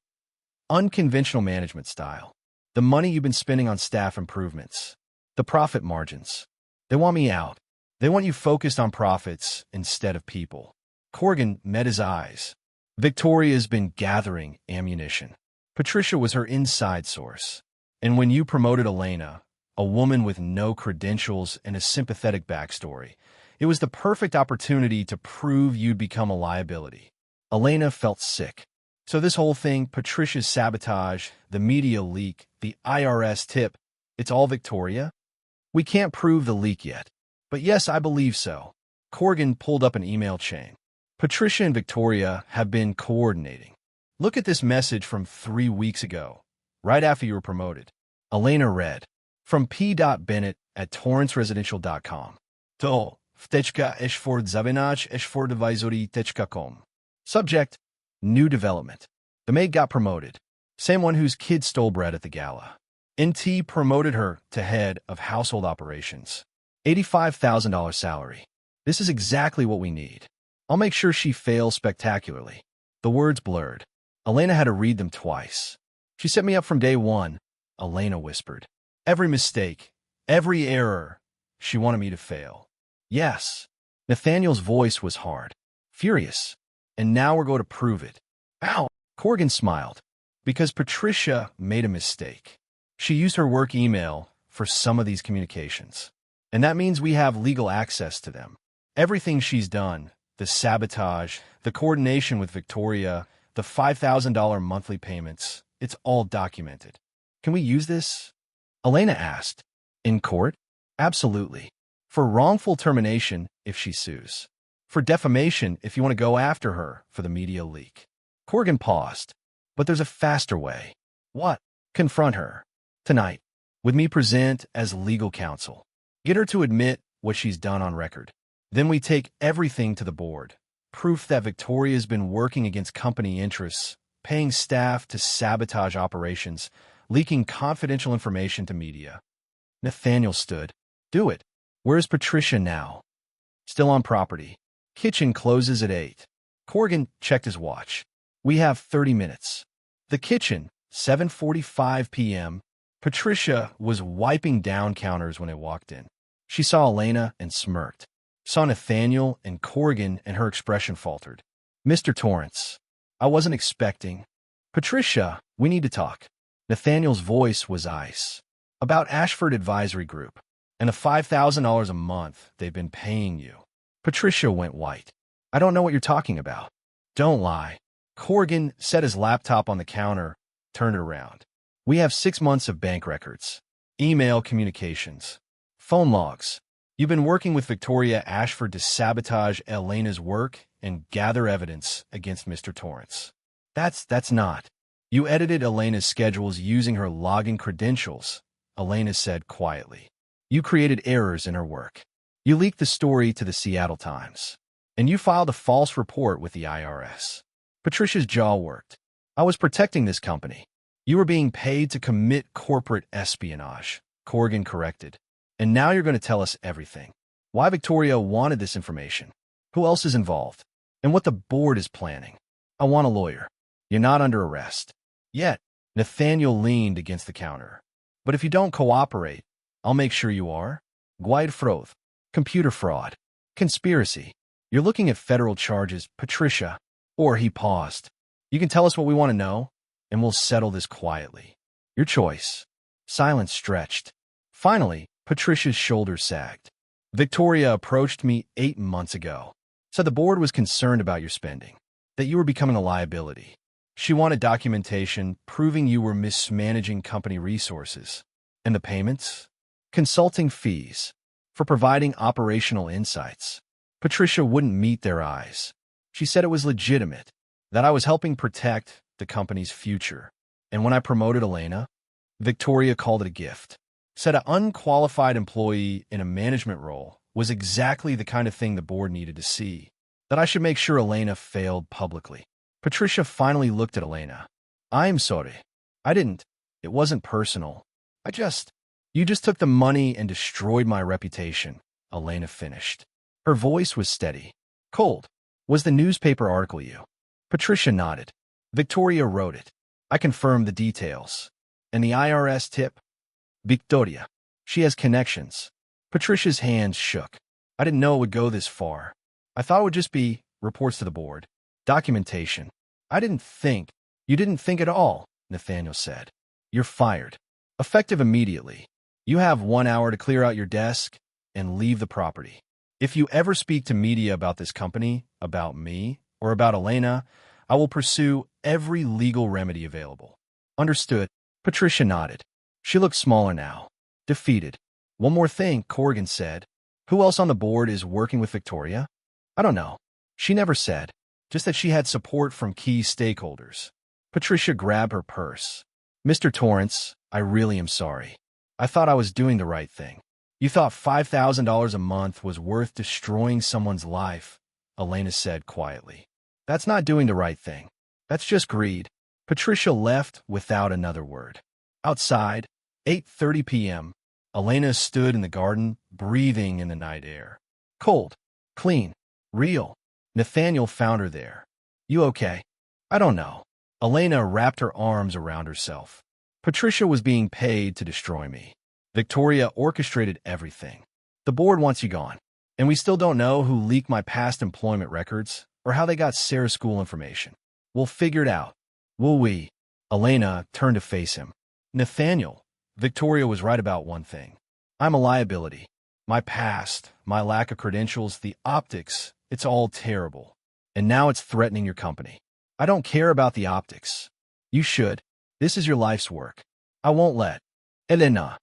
unconventional management style, the money you've been spending on staff improvements, the profit margins. They want me out. They want you focused on profits instead of people. Corrigan met his eyes. Victoria's been gathering ammunition. Patricia was her inside source. And when you promoted Elena, a woman with no credentials and a sympathetic backstory, it was the perfect opportunity to prove you'd become a liability. Elena felt sick. So this whole thing, Patricia's sabotage, the media leak, the IRS tip, it's all Victoria? We can't prove the leak yet. But yes, I believe so. Corrigan pulled up an email chain. Patricia and Victoria have been coordinating. Look at this message from 3 weeks ago, right after you were promoted. Elena read, from p.bennett@torranceresidential.com. To wteczka.eshford.com. Subject, new development. The maid got promoted. Same one whose kid stole bread at the gala. NT promoted her to head of household operations. $85,000 salary. This is exactly what we need. I'll make sure she fails spectacularly. The words blurred. Elena had to read them twice. She set me up from day one, Elena whispered. Every mistake, every error, she wanted me to fail. Yes. Nathaniel's voice was hard, furious. And now we're going to prove it. Ow! Corrigan smiled. Because Patricia made a mistake. She used her work email for some of these communications. And that means we have legal access to them. Everything she's done, the sabotage, the coordination with Victoria, the $5,000 monthly payments, it's all documented. Can we use this? Elena asked. In court? Absolutely. For wrongful termination, if she sues. For defamation, if you want to go after her for the media leak. Corrigan paused. But there's a faster way. What? Confront her. Tonight. With me present as legal counsel. Get her to admit what she's done on record. Then we take everything to the board. Proof that Victoria's been working against company interests, paying staff to sabotage operations, leaking confidential information to media. Nathaniel stood. Do it. Where's Patricia now? Still on property. Kitchen closes at 8. Corrigan checked his watch. We have 30 minutes. The kitchen, 7:45 p.m. Patricia was wiping down counters when I walked in. She saw Elena and smirked. Saw Nathaniel and Corrigan and her expression faltered. Mr. Torrance, I wasn't expecting. Patricia, we need to talk. Nathaniel's voice was ice. About Ashford Advisory Group and the $5,000 a month they've been paying you. Patricia went white. I don't know what you're talking about. Don't lie. Corrigan set his laptop on the counter, turned it around. We have 6 months of bank records, email communications, phone logs. You've been working with Victoria Ashford to sabotage Elena's work and gather evidence against Mr. Torrance. That's not. You edited Elena's schedules using her login credentials, Elena said quietly. You created errors in her work. You leaked the story to the Seattle Times. And you filed a false report with the IRS. Patricia's jaw worked. I was protecting this company. You were being paid to commit corporate espionage, Corrigan corrected. And now you're going to tell us everything. Why Victoria wanted this information, who else is involved, and what the board is planning. I want a lawyer. You're not under arrest. Yet, Nathaniel leaned against the counter. But if you don't cooperate, I'll make sure you are. Guide froth. Computer fraud. Conspiracy. You're looking at federal charges, Patricia. Or he paused. You can tell us what we want to know, and we'll settle this quietly. Your choice. Silence stretched. Finally, Patricia's shoulders sagged. Victoria approached me 8 months ago. Said the board was concerned about your spending, that you were becoming a liability. She wanted documentation proving you were mismanaging company resources. And the payments? Consulting fees. For providing operational insights. Patricia wouldn't meet their eyes. She said it was legitimate, that I was helping protect the company's future. And when I promoted Elena, Victoria called it a gift. Said an unqualified employee in a management role was exactly the kind of thing the board needed to see. That I should make sure Elena failed publicly. Patricia finally looked at Elena. I'm sorry. I didn't. It wasn't personal. You just took the money and destroyed my reputation, Elena finished. Her voice was steady. Cold. Was the newspaper article you? Patricia nodded. Victoria wrote it. I confirmed the details. And the IRS tip? Victoria. She has connections. Patricia's hands shook. I didn't know it would go this far. I thought it would just be reports to the board. Documentation. You didn't think at all, Nathaniel said. You're fired. Effective immediately. You have 1 hour to clear out your desk and leave the property. If you ever speak to media about this company, about me, or about Elena, I will pursue every legal remedy available. Understood. Patricia nodded. She looked smaller now. Defeated. One more thing, Corrigan said. Who else on the board is working with Victoria? I don't know. She never said. Just that she had support from key stakeholders. Patricia grabbed her purse. Mr. Torrance, I really am sorry. I thought I was doing the right thing. You thought $5,000 a month was worth destroying someone's life, Elena said quietly. That's not doing the right thing. That's just greed. Patricia left without another word. Outside, 8:30 p.m., Elena stood in the garden, breathing in the night air. Cold, clean, real. Nathaniel found her there. You okay? I don't know. Elena wrapped her arms around herself. Patricia was being paid to destroy me. Victoria orchestrated everything. The board wants you gone. And we still don't know who leaked my past employment records or how they got Sarah's school information. We'll figure it out. Will we? Elena turned to face him. Nathaniel, Victoria was right about one thing. I'm a liability. My past, my lack of credentials, the optics, it's all terrible. And now it's threatening your company. I don't care about the optics. You should. This is your life's work. I won't let. Elena.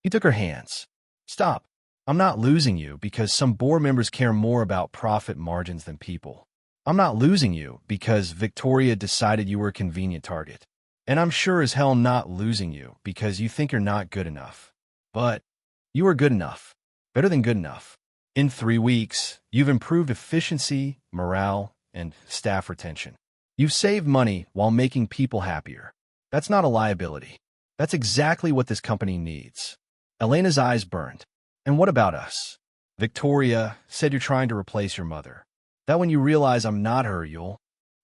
He took her hands. Stop. I'm not losing you because some board members care more about profit margins than people. I'm not losing you because Victoria decided you were a convenient target. And I'm sure as hell not losing you because you think you're not good enough. But you are good enough. Better than good enough. In 3 weeks, you've improved efficiency, morale, and staff retention. You've saved money while making people happier. That's not a liability. That's exactly what this company needs. Elena's eyes burned. And what about us? Victoria said you're trying to replace your mother. That when you realize I'm not her, you'll...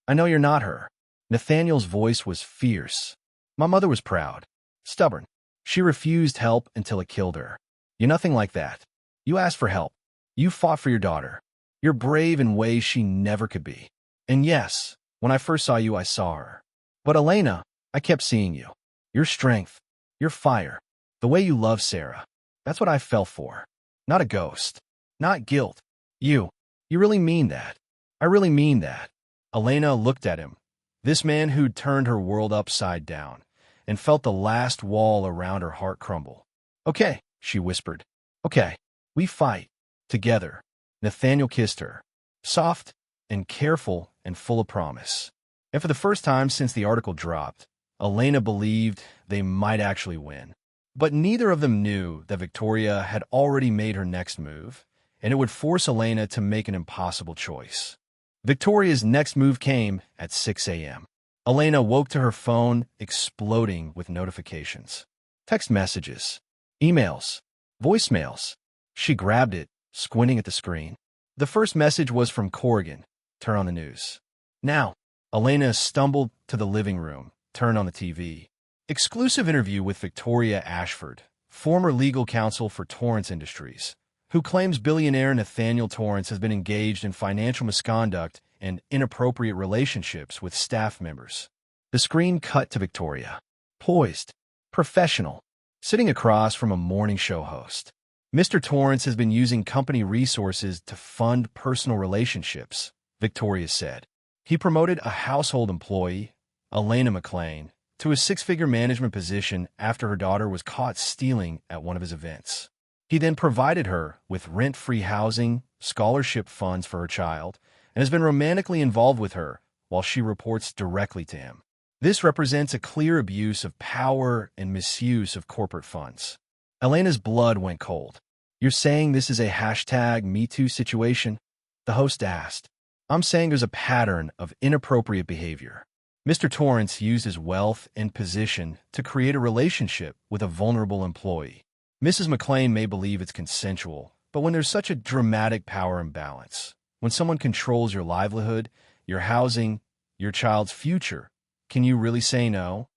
I know you're not her. Nathaniel's voice was fierce. My mother was proud. Stubborn. She refused help until it killed her. You're nothing like that. You asked for help. You fought for your daughter. You're brave in ways she never could be. And yes, when I first saw you, I saw her. But Elena, I kept seeing you. Your strength. Your fire. The way you love Sarah. That's what I fell for. Not a ghost. Not guilt. You really mean that. I really mean that. Elena looked at him. This man who'd turned her world upside down and felt the last wall around her heart crumble. Okay, she whispered. Okay, we fight. Together. Nathaniel kissed her. Soft and careful and full of promise. And for the first time since the article dropped, Elena believed they might actually win. But neither of them knew that Victoria had already made her next move, and it would force Elena to make an impossible choice. Victoria's next move came at 6 a.m. Elena woke to her phone exploding with notifications. Text messages, emails, voicemails. She grabbed it, squinting at the screen. The first message was from Corrigan. Turn on the news. Now, Elena stumbled to the living room, turned on the TV. Exclusive interview with Victoria Ashford, former legal counsel for Torrance Industries, who claims billionaire Nathaniel Torrance has been engaged in financial misconduct and inappropriate relationships with staff members. The screen cut to Victoria, poised, professional, sitting across from a morning show host. Mr. Torrance has been using company resources to fund personal relationships, Victoria said. He promoted a household employee, Elena McClane, to a 6-figure management position after her daughter was caught stealing at one of his events. He then provided her with rent-free housing, scholarship funds for her child, and has been romantically involved with her while she reports directly to him. This represents a clear abuse of power and misuse of corporate funds. Elena's blood went cold. You're saying this is a #MeToo situation? The host asked. I'm saying there's a pattern of inappropriate behavior. Mr. Torrance used his wealth and position to create a relationship with a vulnerable employee. Mrs. McClane may believe it's consensual, but when there's such a dramatic power imbalance, when someone controls your livelihood, your housing, your child's future, can you really say no?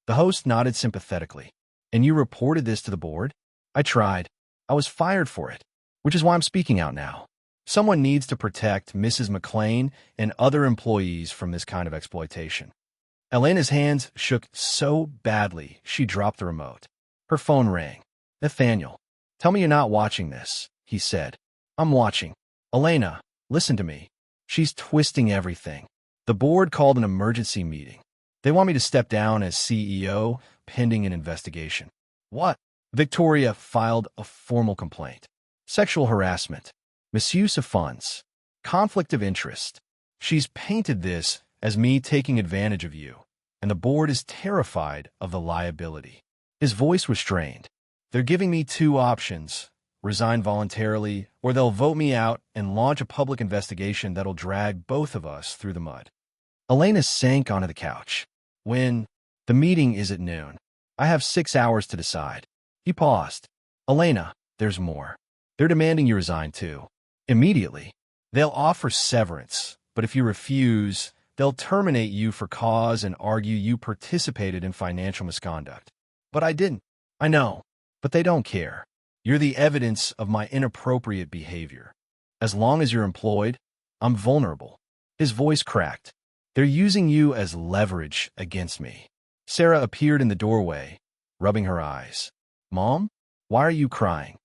The host nodded sympathetically. And you reported this to the board? I tried. I was fired for it, which is why I'm speaking out now. Someone needs to protect Mrs. McClane and other employees from this kind of exploitation. Elena's hands shook so badly she dropped the remote. Her phone rang. Nathaniel, tell me you're not watching this, he said. I'm watching. Elena, listen to me. She's twisting everything. The board called an emergency meeting. They want me to step down as CEO pending an investigation. What? Victoria filed a formal complaint. Sexual harassment, misuse of funds, conflict of interest. She's painted this as me taking advantage of you, and the board is terrified of the liability. His voice was strained. They're giving me two options: resign voluntarily, or they'll vote me out and launch a public investigation that'll drag both of us through the mud. Elena sank onto the couch. When? The meeting is at noon. I have 6 hours to decide. He paused. Elena, there's more. They're demanding you resign too. Immediately. They'll offer severance, but if you refuse, they'll terminate you for cause and argue you participated in financial misconduct. But I didn't. I know. But they don't care. You're the evidence of my inappropriate behavior. As long as you're employed, I'm vulnerable. His voice cracked. They're using you as leverage against me. Sarah appeared in the doorway, rubbing her eyes. Mom, why are you crying?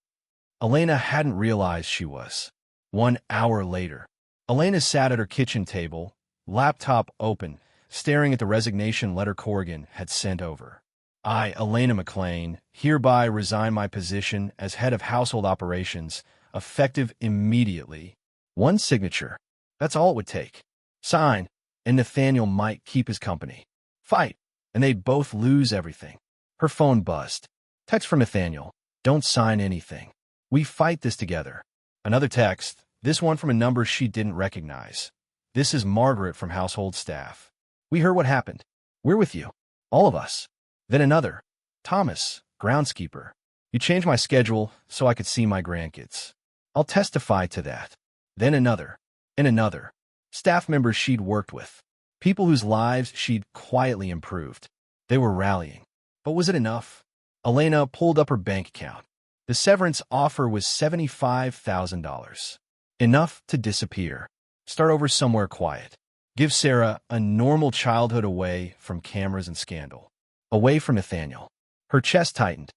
Elena hadn't realized she was. 1 hour later, Elena sat at her kitchen table, laptop open, staring at the resignation letter Corrigan had sent over. I, Elena McClane, hereby resign my position as head of household operations, effective immediately. One signature. That's all it would take. Sign, and Nathaniel might keep his company. Fight, and they'd both lose everything. Her phone buzzed. Text from Nathaniel. Don't sign anything. We fight this together. Another text, this one from a number she didn't recognize. This is Margaret from household staff. We heard what happened. We're with you. All of us. Then another. Thomas, groundskeeper. You changed my schedule so I could see my grandkids. I'll testify to that. Then another. And another. Staff members she'd worked with. People whose lives she'd quietly improved. They were rallying. But was it enough? Elena pulled up her bank account. The severance offer was $75,000. Enough to disappear. Start over somewhere quiet. Give Sarah a normal childhood away from cameras and scandal. Away from Nathaniel. Her chest tightened.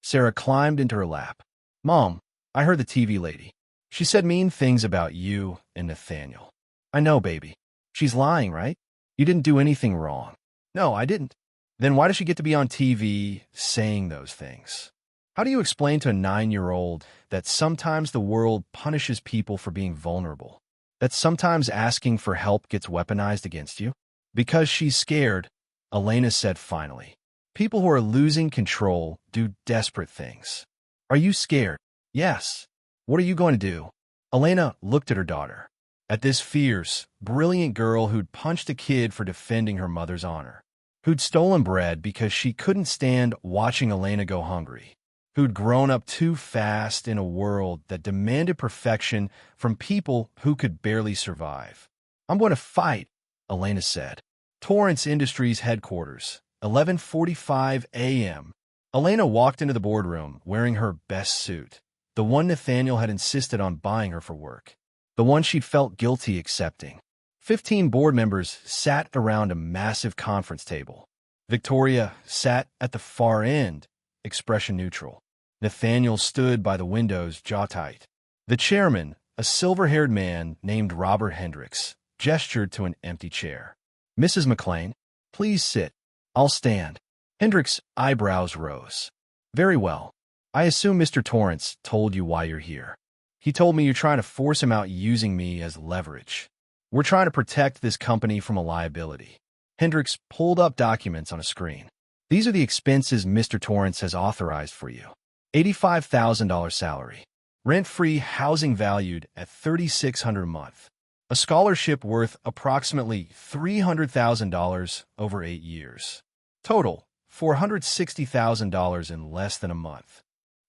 Sarah climbed into her lap. Mom, I heard the TV lady. She said mean things about you and Nathaniel. I know, baby. She's lying, right? You didn't do anything wrong. No, I didn't. Then why does she get to be on TV saying those things? How do you explain to a 9-year-old that sometimes the world punishes people for being vulnerable? That sometimes asking for help gets weaponized against you? Because she's scared, Elena said finally. People who are losing control do desperate things. Are you scared? Yes. What are you going to do? Elena looked at her daughter. At this fierce, brilliant girl who'd punched a kid for defending her mother's honor. Who'd stolen bread because she couldn't stand watching Elena go hungry. Who'd grown up too fast in a world that demanded perfection from people who could barely survive. I'm going to fight, Elena said. Torrance Industries headquarters, 11:45 a.m. Elena walked into the boardroom wearing her best suit, the one Nathaniel had insisted on buying her for work, the one she'd felt guilty accepting. 15 board members sat around a massive conference table. Victoria sat at the far end, expression neutral. Nathaniel stood by the windows, jaw tight. The chairman, a silver-haired man named Robert Hendricks, gestured to an empty chair. Mrs. McClane, please sit. I'll stand. Hendricks' eyebrows rose. Very well. I assume Mr. Torrance told you why you're here. He told me you're trying to force him out using me as leverage. We're trying to protect this company from a liability. Hendricks pulled up documents on a screen. These are the expenses Mr. Torrance has authorized for you. $85,000 salary. Rent-free housing valued at $3,600 a month. A scholarship worth approximately $300,000 over 8 years. Total, $460,000 in less than a month.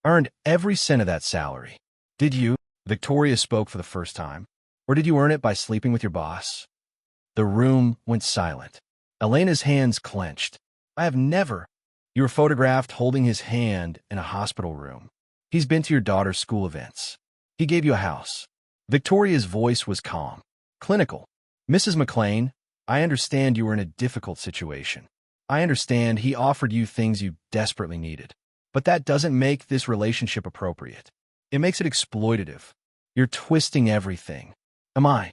Earned every cent of that salary. Did you? Victoria spoke for the first time. Or did you earn it by sleeping with your boss? The room went silent. Elena's hands clenched. I have never. You were photographed holding his hand in a hospital room. He's been to your daughter's school events. He gave you a house. Victoria's voice was calm, clinical. Mrs. McClane, I understand you were in a difficult situation. I understand he offered you things you desperately needed. But that doesn't make this relationship appropriate. It makes it exploitative. You're twisting everything. Am I?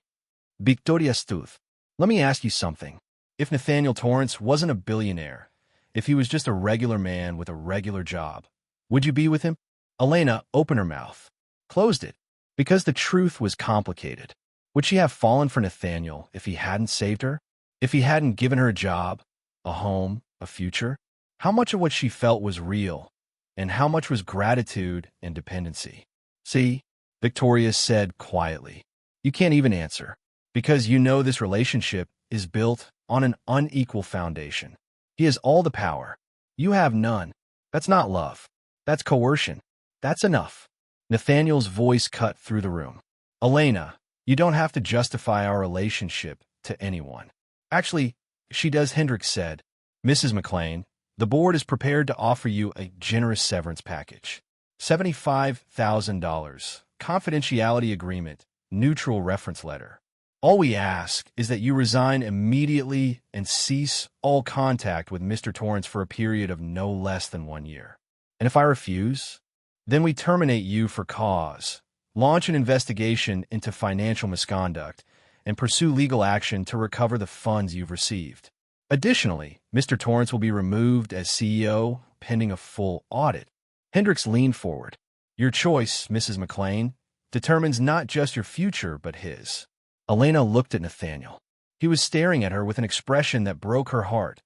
Victoria Stuth. Let me ask you something. If Nathaniel Torrance wasn't a billionaire, if he was just a regular man with a regular job, would you be with him? Elena opened her mouth, closed it, because the truth was complicated. Would she have fallen for Nathaniel if he hadn't saved her? If he hadn't given her a job, a home, a future? How much of what she felt was real, and how much was gratitude and dependency? See, Victoria said quietly, you can't even answer, because you know this relationship is built on an unequal foundation. He has all the power. You have none. That's not love. That's coercion. That's enough. Nathaniel's voice cut through the room. Elena, you don't have to justify our relationship to anyone. Actually, she does, Hendricks said. Mrs. McClane, the board is prepared to offer you a generous severance package. $75,000, confidentiality agreement, neutral reference letter. All we ask is that you resign immediately and cease all contact with Mr. Torrance for a period of no less than 1 year. And if I refuse, then we terminate you for cause, launch an investigation into financial misconduct, and pursue legal action to recover the funds you've received. Additionally, Mr. Torrance will be removed as CEO pending a full audit. Hendricks leaned forward. Your choice, Mrs. McClane, determines not just your future, but his. Elena looked at Nathaniel. He was staring at her with an expression that broke her heart.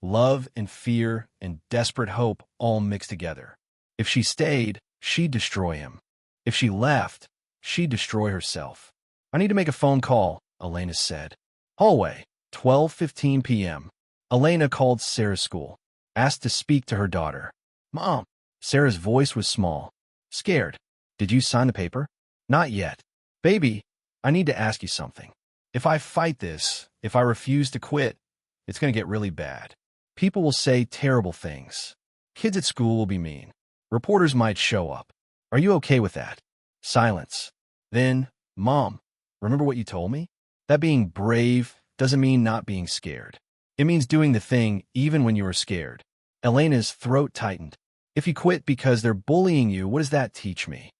Love and fear and desperate hope all mixed together. If she stayed, she'd destroy him. If she left, she'd destroy herself. I need to make a phone call, Elena said. Hallway, 12:15 p.m. Elena called Sarah's school, asked to speak to her daughter. Mom. Sarah's voice was small. Scared. Did you sign the paper? Not yet. Baby, I need to ask you something. If I fight this, if I refuse to quit, it's going to get really bad. People will say terrible things. Kids at school will be mean. Reporters might show up. Are you okay with that? Silence. Then, Mom, remember what you told me? That being brave doesn't mean not being scared. It means doing the thing even when you are scared. Elena's throat tightened. If you quit because they're bullying you, what does that teach me?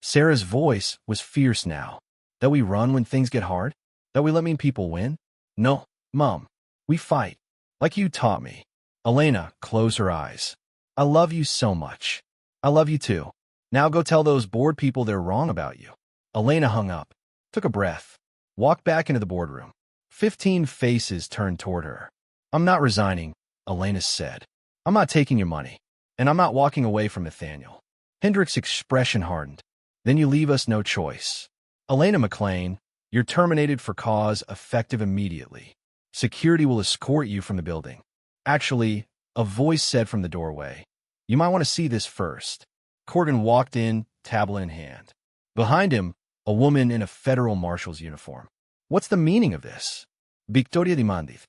Sarah's voice was fierce now. That we run when things get hard? That we let mean people win? No, Mom. We fight. Like you taught me. Elena closed her eyes. I love you so much. I love you too. Now go tell those board people they're wrong about you. Elena hung up, took a breath, walked back into the boardroom. 15 faces turned toward her. I'm not resigning, Elena said. I'm not taking your money. And I'm not walking away from Nathaniel. Hendricks' expression hardened. Then you leave us no choice. Elena McClane, you're terminated for cause effective immediately. Security will escort you from the building. Actually, a voice said from the doorway, you might want to see this first. Corgan walked in, tablet in hand. Behind him, a woman in a federal marshal's uniform. What's the meaning of this? Victoria demanded.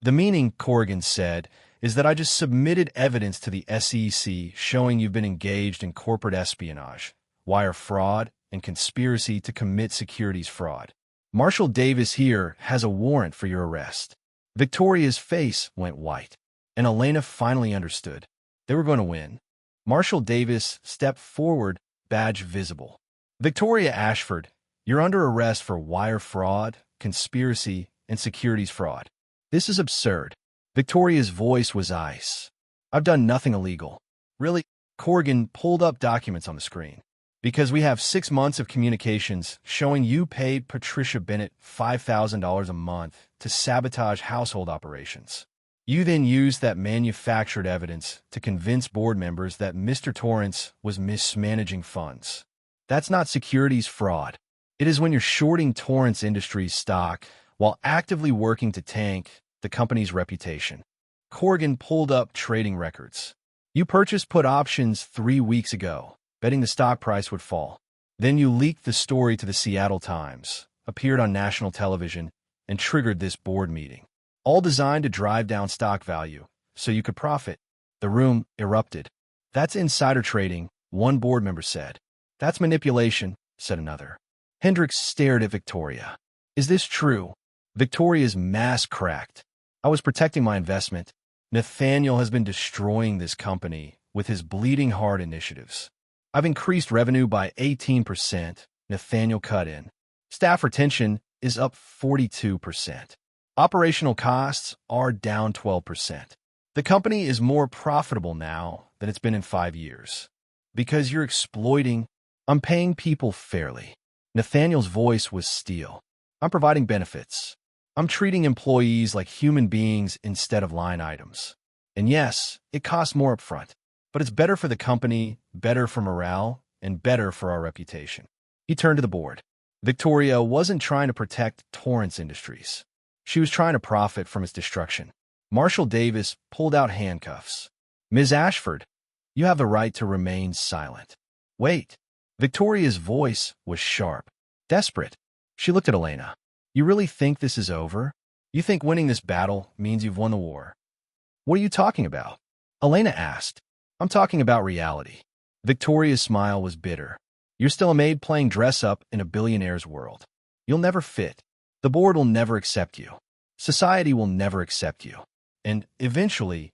The meaning, Corrigan said, is that I just submitted evidence to the SEC showing you've been engaged in corporate espionage, wire fraud, and conspiracy to commit securities fraud. Marshal Davis here has a warrant for your arrest. Victoria's face went white, and Elena finally understood. They were going to win. Marshal Davis stepped forward, badge visible. Victoria Ashford, you're under arrest for wire fraud, conspiracy, and securities fraud. This is absurd. Victoria's voice was ice. I've done nothing illegal. Really? Corrigan pulled up documents on the screen. Because we have 6 months of communications showing you paid Patricia Bennett $5,000 a month to sabotage household operations. You then used that manufactured evidence to convince board members that Mr. Torrance was mismanaging funds. That's not securities fraud. It is when you're shorting Torrance Industries stock while actively working to tank the company's reputation. Corrigan pulled up trading records. You purchased put options 3 weeks ago, betting the stock price would fall. Then you leaked the story to the Seattle Times, appeared on national television, and triggered this board meeting. All designed to drive down stock value so you could profit. The room erupted. That's insider trading, one board member said. That's manipulation, said another. Hendricks stared at Victoria. Is this true? Victoria's mask cracked. I was protecting my investment. Nathaniel has been destroying this company with his bleeding heart initiatives. I've increased revenue by 18%, Nathaniel cut in. Staff retention is up 42%. Operational costs are down 12%. The company is more profitable now than it's been in 5 years. Because you're exploiting, I'm paying people fairly. Nathaniel's voice was steel. I'm providing benefits. I'm treating employees like human beings instead of line items. And yes, it costs more upfront, but it's better for the company, better for morale, and better for our reputation. He turned to the board. Victoria wasn't trying to protect Torrance Industries. She was trying to profit from its destruction. Marshall Davis pulled out handcuffs. Ms. Ashford, you have the right to remain silent. Wait. Victoria's voice was sharp, desperate. She looked at Elena. You really think this is over? You think winning this battle means you've won the war? What are you talking about? Elena asked. I'm talking about reality. Victoria's smile was bitter. You're still a maid playing dress-up in a billionaire's world. You'll never fit. The board will never accept you. Society will never accept you. And eventually,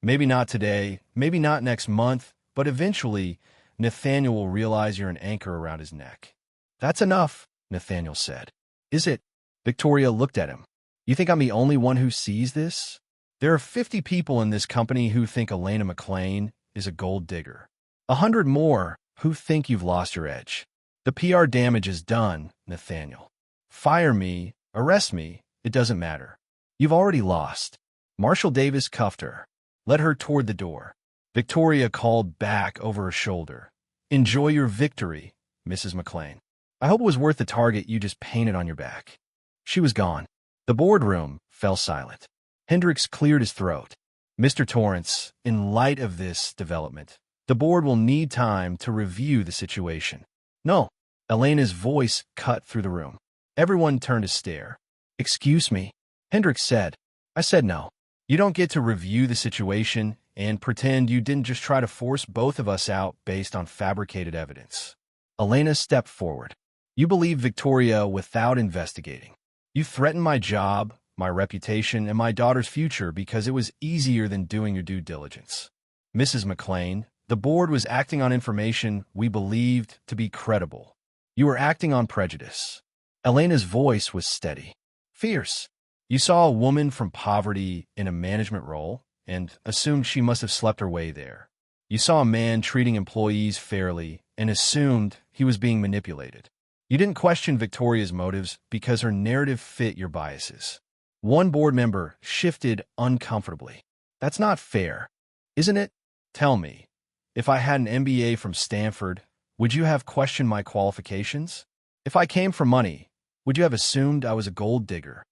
maybe not today, maybe not next month, but eventually, Nathaniel will realize you're an anchor around his neck. That's enough, Nathaniel said. Is it? Victoria looked at him. You think I'm the only one who sees this? There are 50 people in this company who think Elena McClane is a gold digger. 100 more who think you've lost your edge. The PR damage is done, Nathaniel. Fire me, arrest me, it doesn't matter. You've already lost. Marshall Davis cuffed her, led her toward the door. Victoria called back over her shoulder. Enjoy your victory, Mrs. McClane. I hope it was worth the target you just painted on your back. She was gone. The boardroom fell silent. Hendricks cleared his throat. Mr. Torrance, in light of this development, the board will need time to review the situation. No. Elena's voice cut through the room. Everyone turned to stare. Excuse me, Hendricks said. I said no. You don't get to review the situation and pretend you didn't just try to force both of us out based on fabricated evidence. Elena stepped forward. You believe Victoria without investigating. You threatened my job, my reputation, and my daughter's future because it was easier than doing your due diligence. Mrs. McClane, the board was acting on information we believed to be credible. You were acting on prejudice. Elena's voice was steady, fierce. You saw a woman from poverty in a management role and assumed she must have slept her way there. You saw a man treating employees fairly and assumed he was being manipulated. You didn't question Victoria's motives because her narrative fit your biases. One board member shifted uncomfortably. That's not fair, isn't it? Tell me, if I had an MBA from Stanford, would you have questioned my qualifications? If I came for money, would you have assumed I was a gold digger?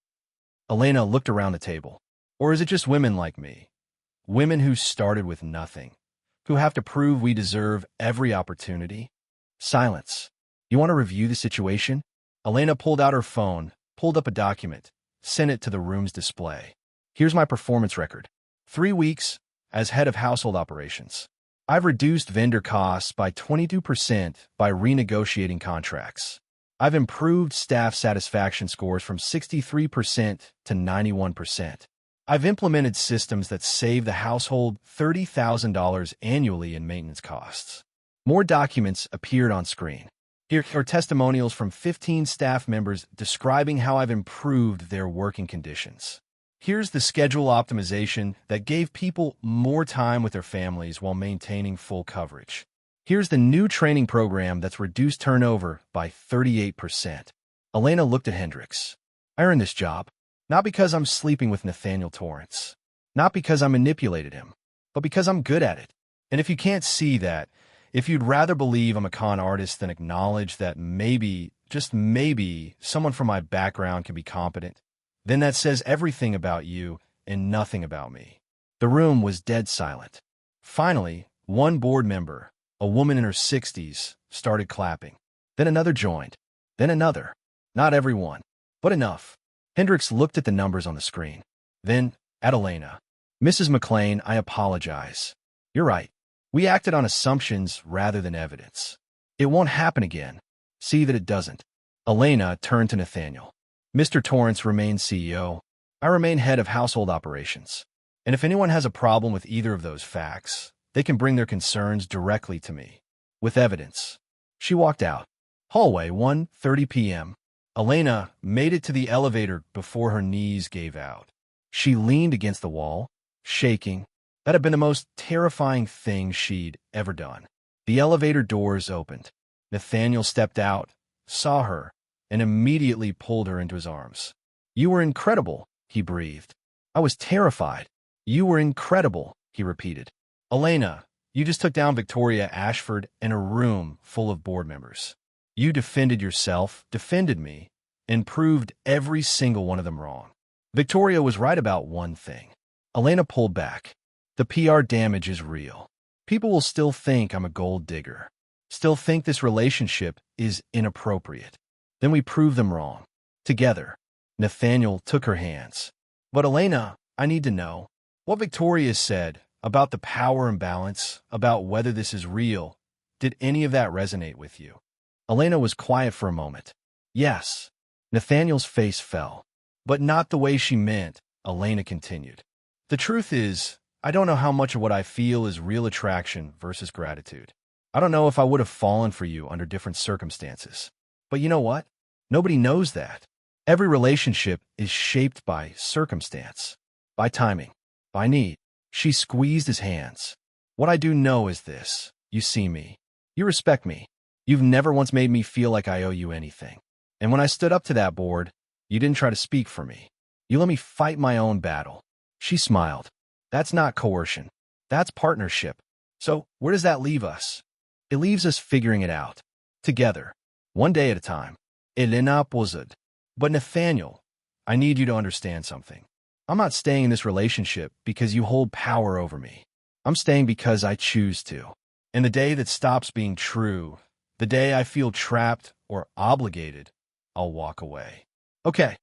Elena looked around the table. Or is it just women like me? Women who started with nothing, who have to prove we deserve every opportunity? Silence. You want to review the situation? Elena pulled out her phone, pulled up a document, sent it to the room's display. Here's my performance record. 3 weeks as head of household operations. I've reduced vendor costs by 22% by renegotiating contracts. I've improved staff satisfaction scores from 63% to 91%. I've implemented systems that save the household $30,000 annually in maintenance costs. More documents appeared on screen. Here are testimonials from 15 staff members describing how I've improved their working conditions. Here's the schedule optimization that gave people more time with their families while maintaining full coverage. Here's the new training program that's reduced turnover by 38%. Elena looked at Hendricks. I earned this job, not because I'm sleeping with Nathaniel Torrance, not because I manipulated him, but because I'm good at it. And if you can't see that, if you'd rather believe I'm a con artist than acknowledge that maybe just maybe, someone from my background can be competent. Then that says everything about you and nothing about me. The room was dead silent. Finally, one board member, a woman in her 60s, started clapping. Then another joined. Then another. Not everyone, but enough. Hendricks looked at the numbers on the screen. Then, at Elena. Mrs. McClane, I apologize. You're right. We acted on assumptions rather than evidence. It won't happen again. See that it doesn't. Elena turned to Nathaniel. Mr. Torrance remains CEO. I remain head of household operations. And if anyone has a problem with either of those facts, they can bring their concerns directly to me. With evidence. She walked out. Hallway, 1:30 p.m. Elena made it to the elevator before her knees gave out. She leaned against the wall, shaking. That had been the most terrifying thing she'd ever done. The elevator doors opened. Nathaniel stepped out, saw her, and immediately pulled her into his arms. You were incredible, he breathed. I was terrified. You were incredible, he repeated. Elena, you just took down Victoria Ashford in a room full of board members. You defended yourself, defended me, and proved every single one of them wrong. Victoria was right about one thing. Elena pulled back. The PR damage is real. People will still think I'm a gold digger. Still think this relationship is inappropriate. Then we prove them wrong. Together. Nathaniel took her hands. But Elena, I need to know. What Victoria said about the power imbalance, about whether this is real, did any of that resonate with you? Elena was quiet for a moment. Yes. Nathaniel's face fell. But not the way she meant, Elena continued. The truth is, I don't know how much of what I feel is real attraction versus gratitude. I don't know if I would have fallen for you under different circumstances. But you know what? Nobody knows that. Every relationship is shaped by circumstance, by timing, by need. She squeezed his hands. What I do know is this. You see me. You respect me. You've never once made me feel like I owe you anything. And when I stood up to that board, you didn't try to speak for me. You let me fight my own battle. She smiled. That's not coercion. That's partnership. So where does that leave us? It leaves us figuring it out. Together. One day at a time. Elena posed. But Nathaniel, I need you to understand something. I'm not staying in this relationship because you hold power over me. I'm staying because I choose to. And the day that stops being true, the day I feel trapped or obligated, I'll walk away. Okay.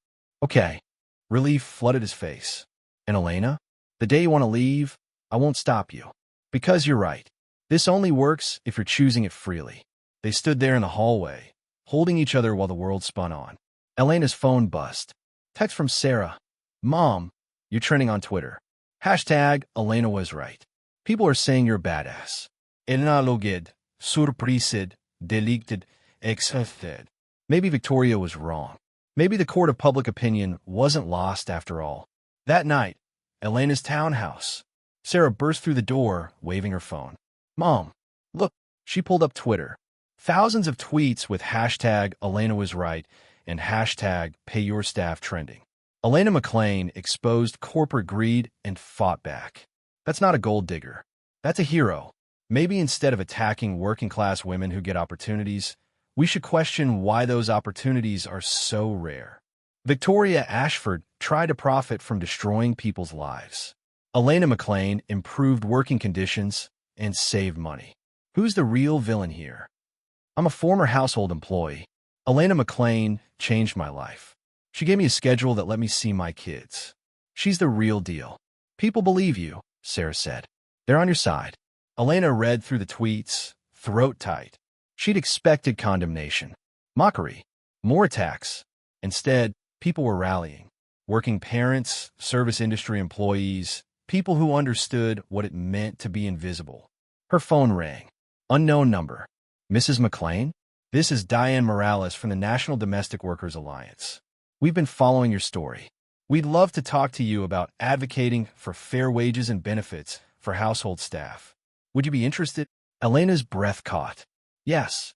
Relief flooded his face. And Elena, the day you want to leave, I won't stop you. Because you're right. This only works if you're choosing it freely. They stood there in the hallway, holding each other while the world spun on. Elena's phone buzzed. Text from Sarah. Mom, you're trending on Twitter. Hashtag Elena was right. People are saying you're a badass. Elena logid, surprised, delicted, exhausted. Maybe Victoria was wrong. Maybe the court of public opinion wasn't lost after all. That night, Elena's townhouse. Sarah burst through the door, waving her phone. Mom, look, she pulled up Twitter. Thousands of tweets with hashtag Elena was right and hashtag pay your staff trending. Elena McClane exposed corporate greed and fought back. That's not a gold digger. That's a hero. Maybe instead of attacking working-class women who get opportunities, we should question why those opportunities are so rare. Victoria Ashford tried to profit from destroying people's lives. Elena McClane improved working conditions and saved money. Who's the real villain here? I'm a former household employee. Elena McClane changed my life. She gave me a schedule that let me see my kids. She's the real deal. People believe you, Sarah said. They're on your side. Elena read through the tweets, throat tight. She'd expected condemnation, mockery, more attacks. Instead, people were rallying. Working parents, service industry employees, people who understood what it meant to be invisible. Her phone rang. Unknown number. Mrs. McClane? This is Diane Morales from the National Domestic Workers Alliance. We've been following your story. We'd love to talk to you about advocating for fair wages and benefits for household staff. Would you be interested? Elena's breath caught. Yes,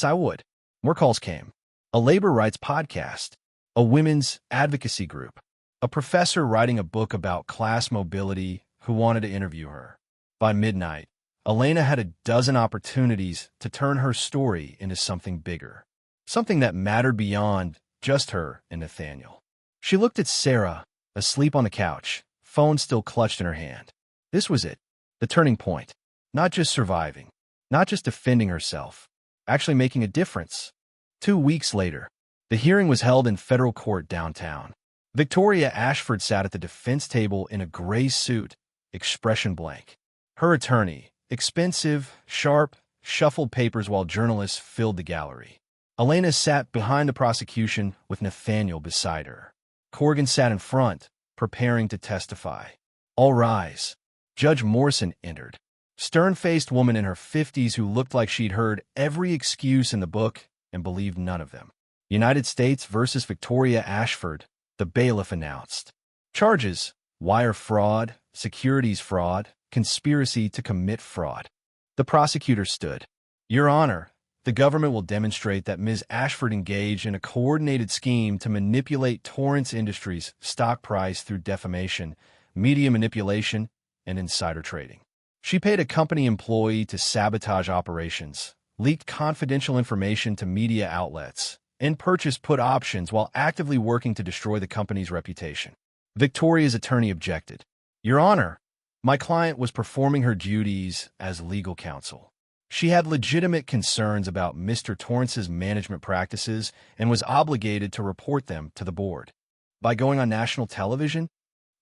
I would. More calls came. A labor rights podcast, a women's advocacy group, a professor writing a book about class mobility who wanted to interview her. By midnight, Elena had a dozen opportunities to turn her story into something bigger. something that mattered beyond just her and Nathaniel. She looked at Sarah, asleep on the couch, phone still clutched in her hand. This was it, the turning point. Not just surviving, not just defending herself, actually making a difference. 2 weeks later, the hearing was held in federal court downtown. Victoria Ashford sat at the defense table in a gray suit, expression blank. Her attorney, expensive, sharp, shuffled papers while journalists filled the gallery. Elena sat behind the prosecution with Nathaniel beside her. Corrigan sat in front, preparing to testify. All rise. Judge Morrison entered. Stern-faced woman in her 50s who looked like she'd heard every excuse in the book and believed none of them. United States versus Victoria Ashford, the bailiff announced. Charges: wire fraud, securities fraud, conspiracy to commit fraud. The prosecutor stood. Your Honor, the government will demonstrate that Ms. Ashford engaged in a coordinated scheme to manipulate Torrance Industries' stock price through defamation, media manipulation, and insider trading. She paid a company employee to sabotage operations, leaked confidential information to media outlets, and purchased put options while actively working to destroy the company's reputation. Victoria's attorney objected. Your Honor, my client was performing her duties as legal counsel. She had legitimate concerns about Mr. Torrance's management practices and was obligated to report them to the board. By going on national television?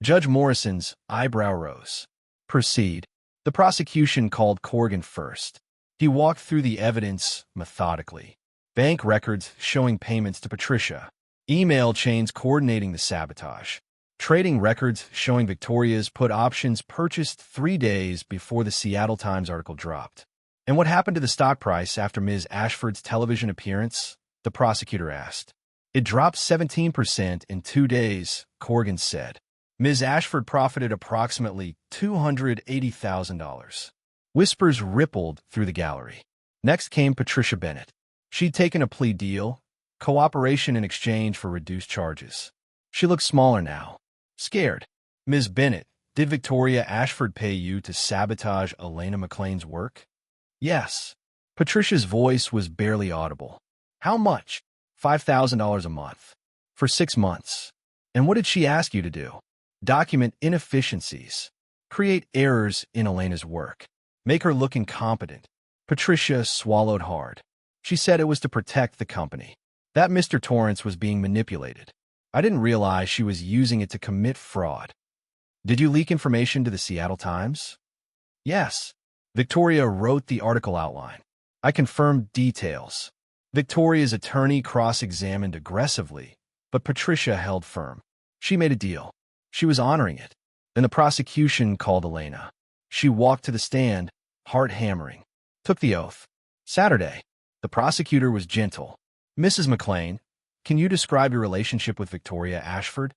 Judge Morrison's eyebrow rose. Proceed. The prosecution called Corrigan first. He walked through the evidence methodically. Bank records showing payments to Patricia. Email chains coordinating the sabotage. Trading records showing Victoria's put options purchased 3 days before the Seattle Times article dropped. And what happened to the stock price after Ms. Ashford's television appearance? The prosecutor asked. It dropped 17% in 2 days, Corrigan said. Ms. Ashford profited approximately $280,000. Whispers rippled through the gallery. Next came Patricia Bennett. She'd taken a plea deal, cooperation in exchange for reduced charges. She looked smaller now. Scared. Ms. Bennett, did Victoria Ashford pay you to sabotage Elena McClane's work? Yes. Patricia's voice was barely audible. How much? $5,000 a month. For 6 months. And what did she ask you to do? Document inefficiencies. Create errors in Elena's work. Make her look incompetent. Patricia swallowed hard. She said it was to protect the company. That Mr. Torrance was being manipulated. I didn't realize she was using it to commit fraud. Did you leak information to the Seattle Times? Yes. Victoria wrote the article outline. I confirmed details. Victoria's attorney cross-examined aggressively, but Patricia held firm. She made a deal. She was honoring it. Then the prosecution called Elena. She walked to the stand, heart hammering. Took the oath. Saturday. The prosecutor was gentle. Mrs. McClane, can you describe your relationship with Victoria Ashford?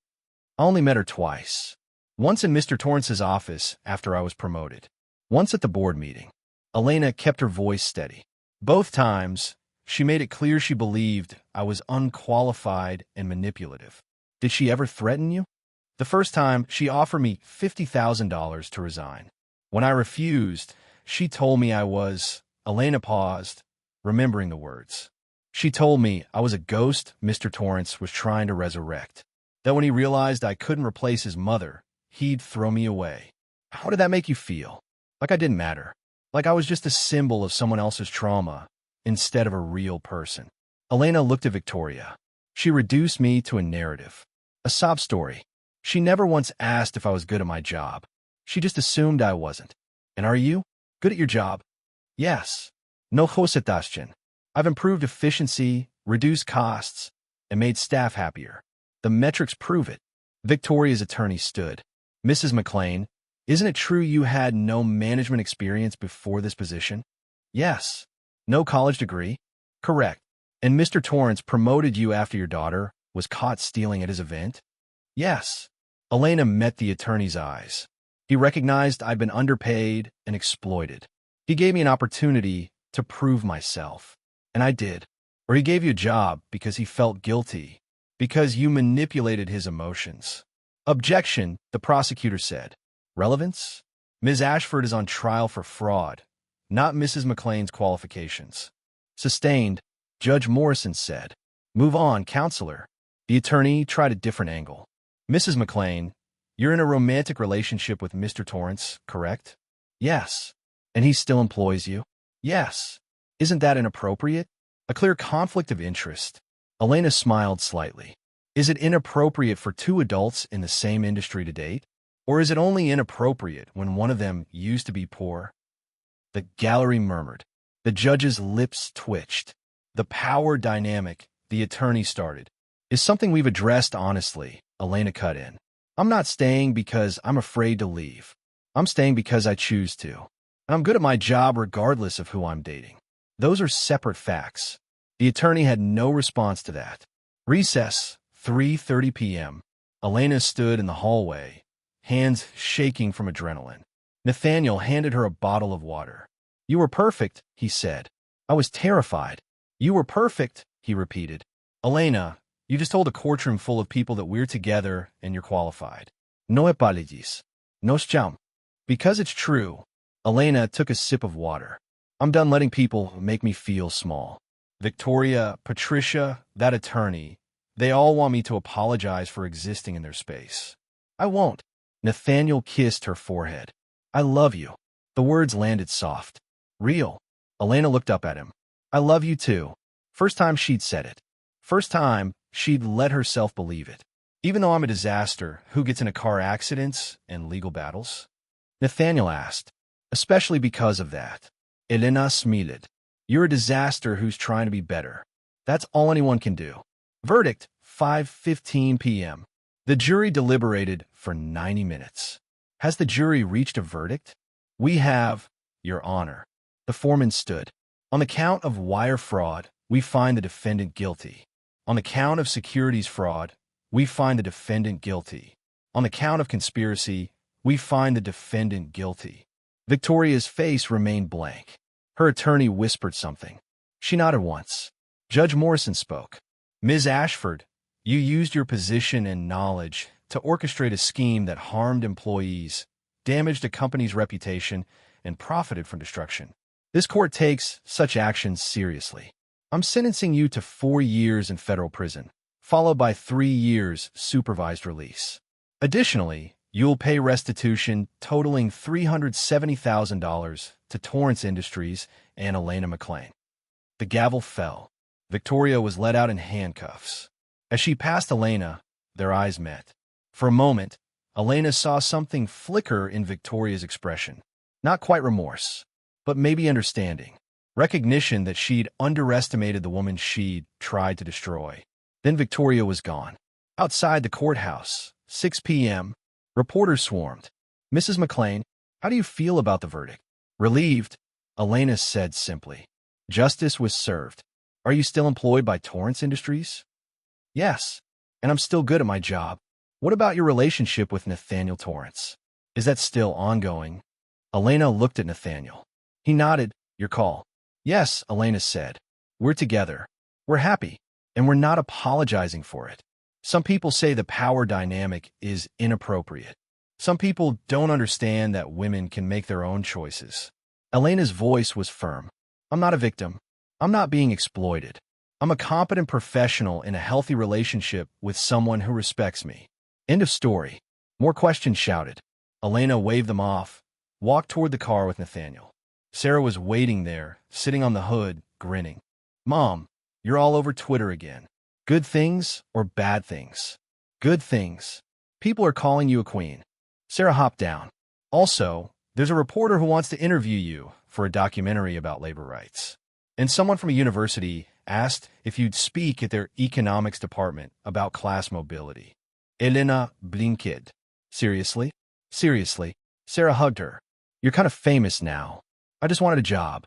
I only met her twice. Once in Mr. Torrance's office after I was promoted. Once at the board meeting. Elena kept her voice steady. Both times, she made it clear she believed I was unqualified and manipulative. Did she ever threaten you? The first time, she offered me $50,000 to resign. When I refused, she told me I was... Elena paused, remembering the words. She told me I was a ghost Mr. Torrance was trying to resurrect. That when he realized I couldn't replace his mother, he'd throw me away. How did that make you feel? Like I didn't matter. Like I was just a symbol of someone else's trauma, instead of a real person. Elena looked at Victoria. She reduced me to a narrative. A sob story. She never once asked if I was good at my job. She just assumed I wasn't. And are you? Good at your job? Yes. No exhaustion. I've improved efficiency, reduced costs, and made staff happier. The metrics prove it. Victoria's attorney stood. Mrs. McClane, isn't it true you had no management experience before this position? Yes. No college degree? Correct. And Mr. Torrance promoted you after your daughter was caught stealing at his event? Yes. Elena met the attorney's eyes. He recognized I'd been underpaid and exploited. He gave me an opportunity to prove myself. And I did. Or he gave you a job because he felt guilty, because you manipulated his emotions. Objection, the prosecutor said. Relevance? Ms. Ashford is on trial for fraud, not Mrs. McClane's qualifications. Sustained. Judge Morrison said. Move on, counselor. The attorney tried a different angle. Mrs. McClane, you're in a romantic relationship with Mr. Torrance, correct? Yes. And he still employs you? Yes. Isn't that inappropriate? A clear conflict of interest. Elena smiled slightly. Is it inappropriate for two adults in the same industry to date? Or is it only inappropriate when one of them used to be poor? The gallery murmured. The judge's lips twitched. The power dynamic, the attorney started, is something we've addressed honestly, Elena cut in. I'm not staying because I'm afraid to leave. I'm staying because I choose to. And I'm good at my job regardless of who I'm dating. Those are separate facts. The attorney had no response to that. Recess, 3:30 p.m. Elena stood in the hallway, hands shaking from adrenaline. Nathaniel handed her a bottle of water. You were perfect, he said. I was terrified. You were perfect, he repeated. Elena, you just told a courtroom full of people that we're together and you're qualified. No apologies. No cham. Because it's true. Elena took a sip of water. I'm done letting people make me feel small. Victoria, Patricia, that attorney, they all want me to apologize for existing in their space. I won't. Nathaniel kissed her forehead. I love you. The words landed soft. Real. Elena looked up at him. I love you too. First time she'd said it. First time she'd let herself believe it. Even though I'm a disaster who gets into car accidents and legal battles? Nathaniel asked. Especially because of that. Elena smiled. You're a disaster who's trying to be better. That's all anyone can do. Verdict, 5:15 p.m. The jury deliberated for 90 minutes. Has the jury reached a verdict? We have, Your Honor. The foreman stood. On the count of wire fraud, we find the defendant guilty. On the count of securities fraud, we find the defendant guilty. On the count of conspiracy, we find the defendant guilty. Victoria's face remained blank. Her attorney whispered something. She nodded once. Judge Morrison spoke. Ms. Ashford, you used your position and knowledge to orchestrate a scheme that harmed employees, damaged a company's reputation, and profited from destruction. This court takes such actions seriously. I'm sentencing you to 4 years in federal prison, followed by 3 years supervised release. Additionally, you'll pay restitution totaling $370,000 to Torrance Industries and Elena McClane. The gavel fell. Victoria was let out in handcuffs. As she passed Elena, their eyes met. For a moment, Elena saw something flicker in Victoria's expression. Not quite remorse, but maybe understanding. Recognition that she'd underestimated the woman she'd tried to destroy. Then Victoria was gone. Outside the courthouse, 6 p.m., reporters swarmed. Mrs. McClane, how do you feel about the verdict? Relieved, Elena said simply. Justice was served. Are you still employed by Torrance Industries? Yes, and I'm still good at my job. What about your relationship with Nathaniel Torrance? Is that still ongoing? Elena looked at Nathaniel. He nodded. Your call. Yes, Elena said. We're together. We're happy, and we're not apologizing for it. Some people say the power dynamic is inappropriate. Some people don't understand that women can make their own choices. Elena's voice was firm. I'm not a victim. I'm not being exploited. I'm a competent professional in a healthy relationship with someone who respects me. End of story. More questions shouted. Elena waved them off, walked toward the car with Nathaniel. Sarah was waiting there, sitting on the hood, grinning. Mom, you're all over Twitter again. Good things or bad things? Good things. People are calling you a queen. Sarah hopped down. Also, there's a reporter who wants to interview you for a documentary about labor rights. And someone from a university asked if you'd speak at their economics department about class mobility. Elena blinked. Seriously? Seriously. Sarah hugged her. You're kind of famous now. I just wanted a job.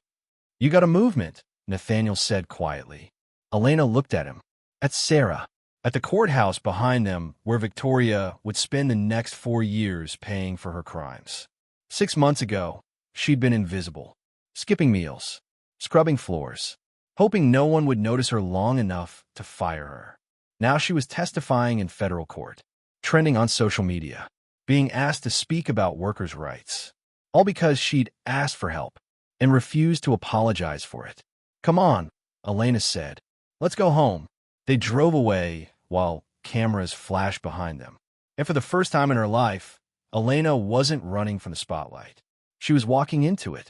You got a movement, Nathaniel said quietly. Elena looked at him. At Sarah. At the courthouse behind them, where Victoria would spend the next 4 years paying for her crimes. 6 months ago, she'd been invisible. Skipping meals. Scrubbing floors. Hoping no one would notice her long enough to fire her. Now she was testifying in federal court. Trending on social media. Being asked to speak about workers' rights. All because she'd asked for help and refused to apologize for it. Come on, Elena said. Let's go home. They drove away while cameras flashed behind them. And for the first time in her life, Elena wasn't running from the spotlight. She was walking into it.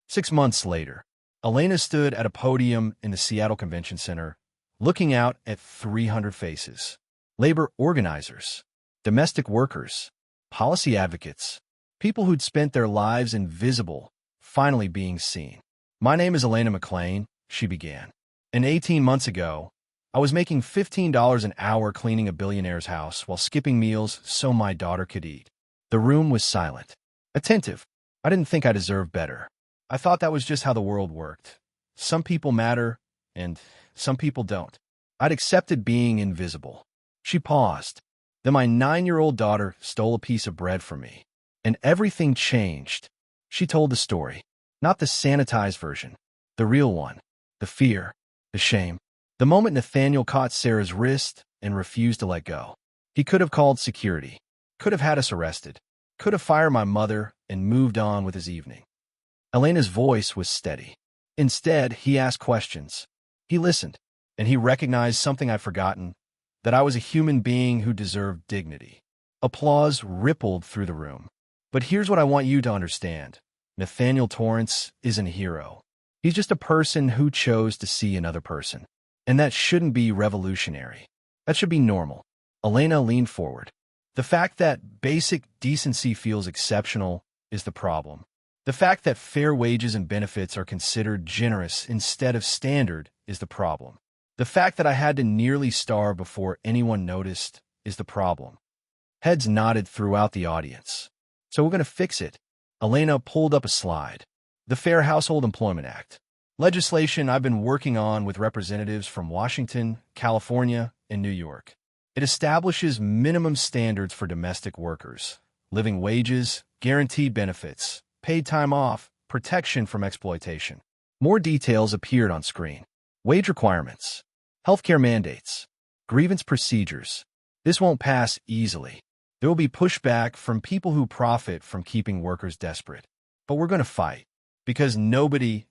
6 months later, Elena stood at a podium in the Seattle Convention Center, looking out at 300 faces. Labor organizers, domestic workers, policy advocates, people who'd spent their lives invisible, finally being seen. My name is Elena McClane, she began. And 18 months ago, I was making $15 an hour cleaning a billionaire's house while skipping meals so my daughter could eat. The room was silent, attentive. I didn't think I deserved better. I thought that was just how the world worked. Some people matter, and some people don't. I'd accepted being invisible. She paused. Then my 9-year-old daughter stole a piece of bread from me. And everything changed. She told the story. Not the sanitized version. The real one. The fear. The shame. The moment Nathaniel caught Sarah's wrist and refused to let go. He could have called security. Could have had us arrested. Could have fired my mother and moved on with his evening. Elena's voice was steady. Instead, he asked questions. He listened. And he recognized something I'd forgotten. That I was a human being who deserved dignity. Applause rippled through the room. But here's what I want you to understand. Nathaniel Torrance isn't a hero. He's just a person who chose to see another person. And that shouldn't be revolutionary. That should be normal. Elena leaned forward. The fact that basic decency feels exceptional is the problem. The fact that fair wages and benefits are considered generous instead of standard is the problem. The fact that I had to nearly starve before anyone noticed is the problem. Heads nodded throughout the audience. So we're going to fix it. Elena pulled up a slide. The Fair Household Employment Act. Legislation I've been working on with representatives from Washington, California, and New York. It establishes minimum standards for domestic workers, living wages, guaranteed benefits, paid time off, protection from exploitation. More details appeared on screen. Wage requirements, healthcare mandates, grievance procedures. This won't pass easily. There will be pushback from people who profit from keeping workers desperate. But we're going to fight. Because nobody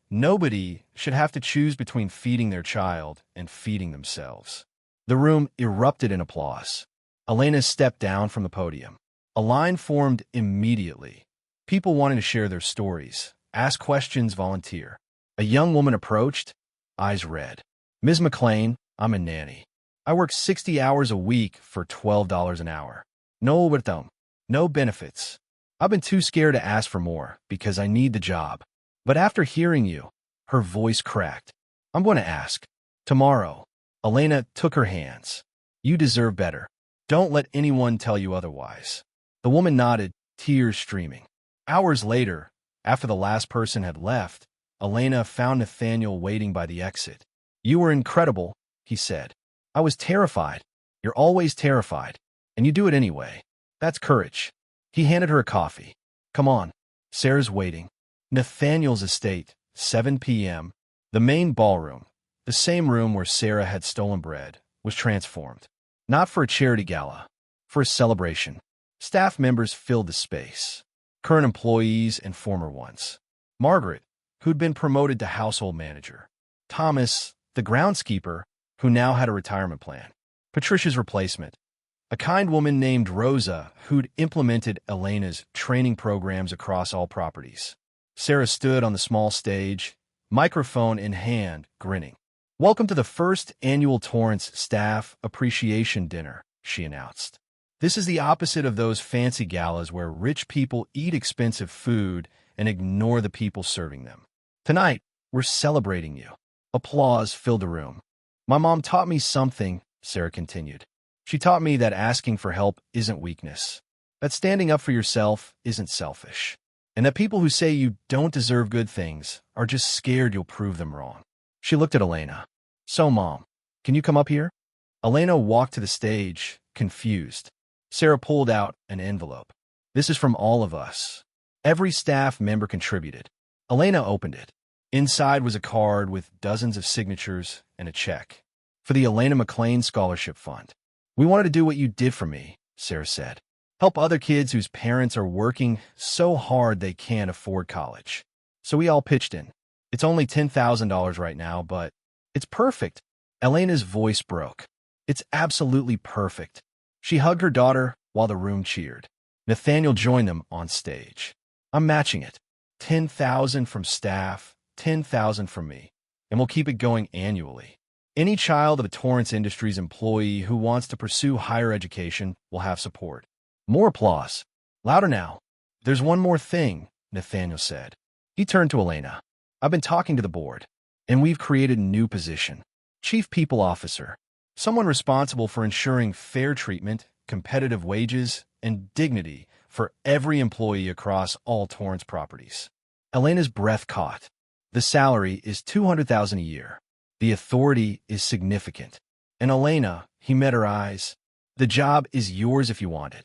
should have to choose between feeding their child and feeding themselves. The room erupted in applause. Elena stepped down from the podium. A line formed immediately. People wanted to share their stories, ask questions, volunteer. A young woman approached, eyes red. Ms. McClane, I'm a nanny. I work 60 hours a week for $12 an hour. No overtime, no benefits. I've been too scared to ask for more because I need the job. But after hearing you, her voice cracked. I'm going to ask. Tomorrow. Elena took her hands. You deserve better. Don't let anyone tell you otherwise. The woman nodded, tears streaming. Hours later, after the last person had left, Elena found Nathaniel waiting by the exit. You were incredible, he said. I was terrified. You're always terrified. And you do it anyway. That's courage. He handed her a coffee. Come on. Sarah's waiting. Nathaniel's estate, 7 p.m. The main ballroom, the same room where Sarah had stolen bread, was transformed. Not for a charity gala, for a celebration. Staff members filled the space. Current employees and former ones. Margaret, who'd been promoted to household manager. Thomas, the groundskeeper, who now had a retirement plan. Patricia's replacement. A kind woman named Rosa, who'd implemented Elena's training programs across all properties. Sarah stood on the small stage, microphone in hand, grinning. Welcome to the first annual Torrance Staff Appreciation Dinner, she announced. This is the opposite of those fancy galas where rich people eat expensive food and ignore the people serving them. Tonight, we're celebrating you. Applause filled the room. My mom taught me something, Sarah continued. She taught me that asking for help isn't weakness, that standing up for yourself isn't selfish. And that people who say you don't deserve good things are just scared you'll prove them wrong. She looked at Elena. So, Mom, can you come up here? Elena walked to the stage, confused. Sarah pulled out an envelope. This is from all of us. Every staff member contributed. Elena opened it. Inside was a card with dozens of signatures and a check. For the Elena McClane Scholarship Fund. We wanted to do what you did for me, Sarah said. Help other kids whose parents are working so hard they can't afford college. So we all pitched in. It's only $10,000 right now, but it's perfect. Elena's voice broke. It's absolutely perfect. She hugged her daughter while the room cheered. Nathaniel joined them on stage. I'm matching it. 10,000 from staff, 10,000 from me, and we'll keep it going annually. Any child of a Torrance Industries employee who wants to pursue higher education will have support. More applause. Louder now. There's one more thing, Nathaniel said. He turned to Elena. I've been talking to the board, and we've created a new position. Chief People Officer. Someone responsible for ensuring fair treatment, competitive wages, and dignity for every employee across all Torrance properties. Elena's breath caught. The salary is $200,000 a year. The authority is significant. And Elena, he met her eyes. The job is yours if you want it.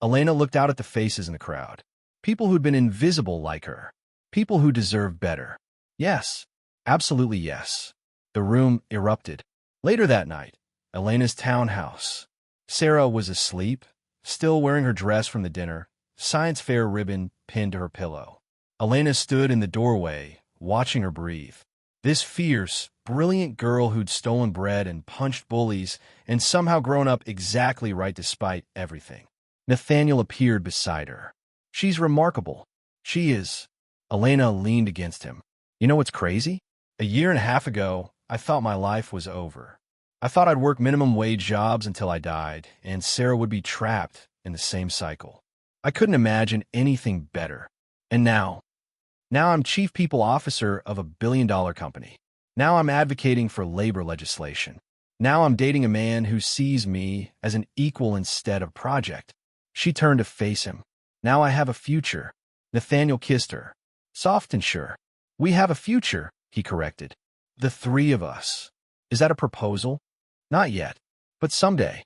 Elena looked out at the faces in the crowd. People who'd been invisible like her. People who deserve better. Yes, absolutely yes. The room erupted. Later that night, Elena's townhouse. Sarah was asleep, still wearing her dress from the dinner, science fair ribbon pinned to her pillow. Elena stood in the doorway, watching her breathe. This fierce, brilliant girl who'd stolen bread and punched bullies and somehow grown up exactly right despite everything. Nathaniel appeared beside her. She's remarkable. She is. Elena leaned against him. You know what's crazy? A year and a half ago, I thought my life was over. I thought I'd work minimum wage jobs until I died, and Sarah would be trapped in the same cycle. I couldn't imagine anything better. And now I'm Chief People Officer of a billion-dollar company. Now I'm advocating for labor legislation. Now I'm dating a man who sees me as an equal instead of project. She turned to face him. Now I have a future. Nathaniel kissed her. Soft and sure. We have a future, he corrected. The three of us. Is that a proposal? Not yet, but someday.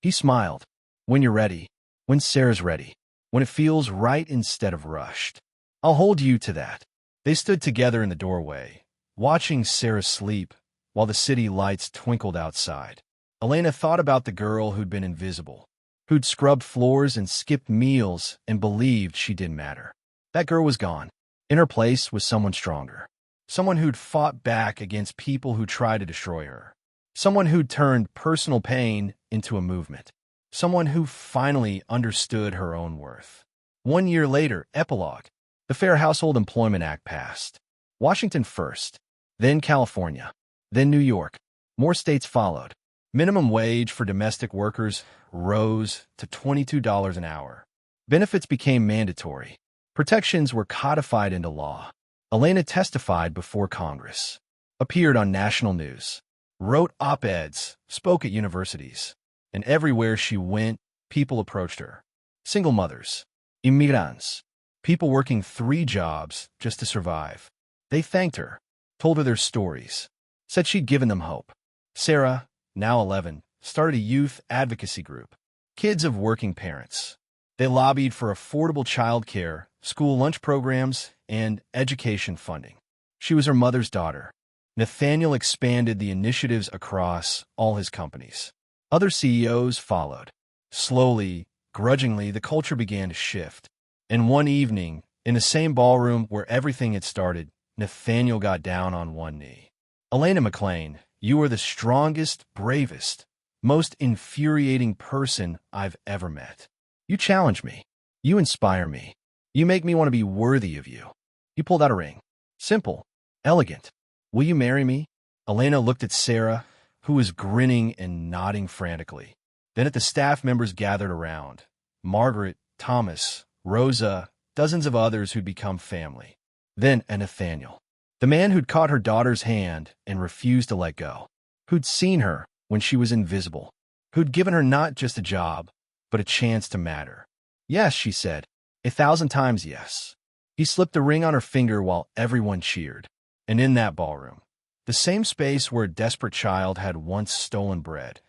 He smiled. When you're ready. When Sarah's ready. When it feels right instead of rushed. I'll hold you to that. They stood together in the doorway, watching Sarah sleep while the city lights twinkled outside. Elena thought about the girl who'd been invisible, who'd scrubbed floors and skipped meals and believed she didn't matter. That girl was gone. In her place was someone stronger. Someone who'd fought back against people who tried to destroy her. Someone who'd turned personal pain into a movement. Someone who finally understood her own worth. 1 year later, epilogue. The Fair Household Employment Act passed. Washington first, then California, then New York. More states followed. Minimum wage for domestic workers rose to $22 an hour. Benefits became mandatory. Protections were codified into law. Elena testified before Congress, appeared on national news, wrote op-eds, spoke at universities, and everywhere she went, people approached her. Single mothers, immigrants, people working 3 jobs just to survive. They thanked her, told her their stories, said she'd given them hope. Sarah, now 11, started a youth advocacy group, Kids of Working Parents. They lobbied for affordable childcare, school lunch programs, and education funding. She was her mother's daughter. Nathaniel expanded the initiatives across all his companies. Other CEOs followed. Slowly, grudgingly, the culture began to shift. And one evening, in the same ballroom where everything had started, Nathaniel got down on one knee. Elena McClane, you are the strongest, bravest, most infuriating person I've ever met. You challenge me. You inspire me. You make me want to be worthy of you. He pulled out a ring. Simple. Elegant. Will you marry me? Elena looked at Sarah, who was grinning and nodding frantically. Then at the staff members gathered around. Margaret, Thomas, Rosa, dozens of others who'd become family. Then at Nathaniel, the man who'd caught her daughter's hand and refused to let go, who'd seen her when she was invisible, who'd given her not just a job, but a chance to matter. Yes, she said, 1,000 times yes. He slipped the ring on her finger while everyone cheered. And in that ballroom, the same space where a desperate child had once stolen bread,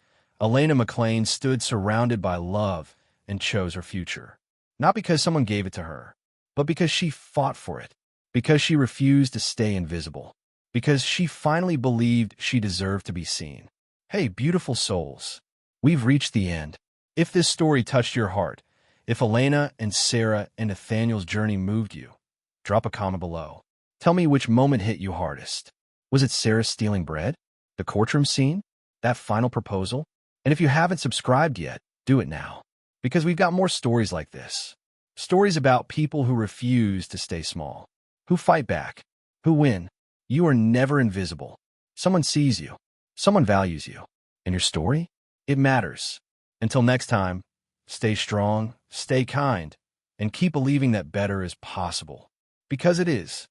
Elena McClane stood surrounded by love and chose her future. Not because someone gave it to her, but because she fought for it, because she refused to stay invisible, because she finally believed she deserved to be seen. Hey, beautiful souls, we've reached the end. If this story touched your heart, if Elena and Sarah and Nathaniel's journey moved you, drop a comment below. Tell me which moment hit you hardest. Was it Sarah stealing bread? The courtroom scene? That final proposal? And if you haven't subscribed yet, do it now. Because we've got more stories like this. Stories about people who refuse to stay small, who fight back, who win. You are never invisible. Someone sees you. Someone values you. And your story? It matters. Until next time, stay strong, stay kind, and keep believing that better is possible. Because it is.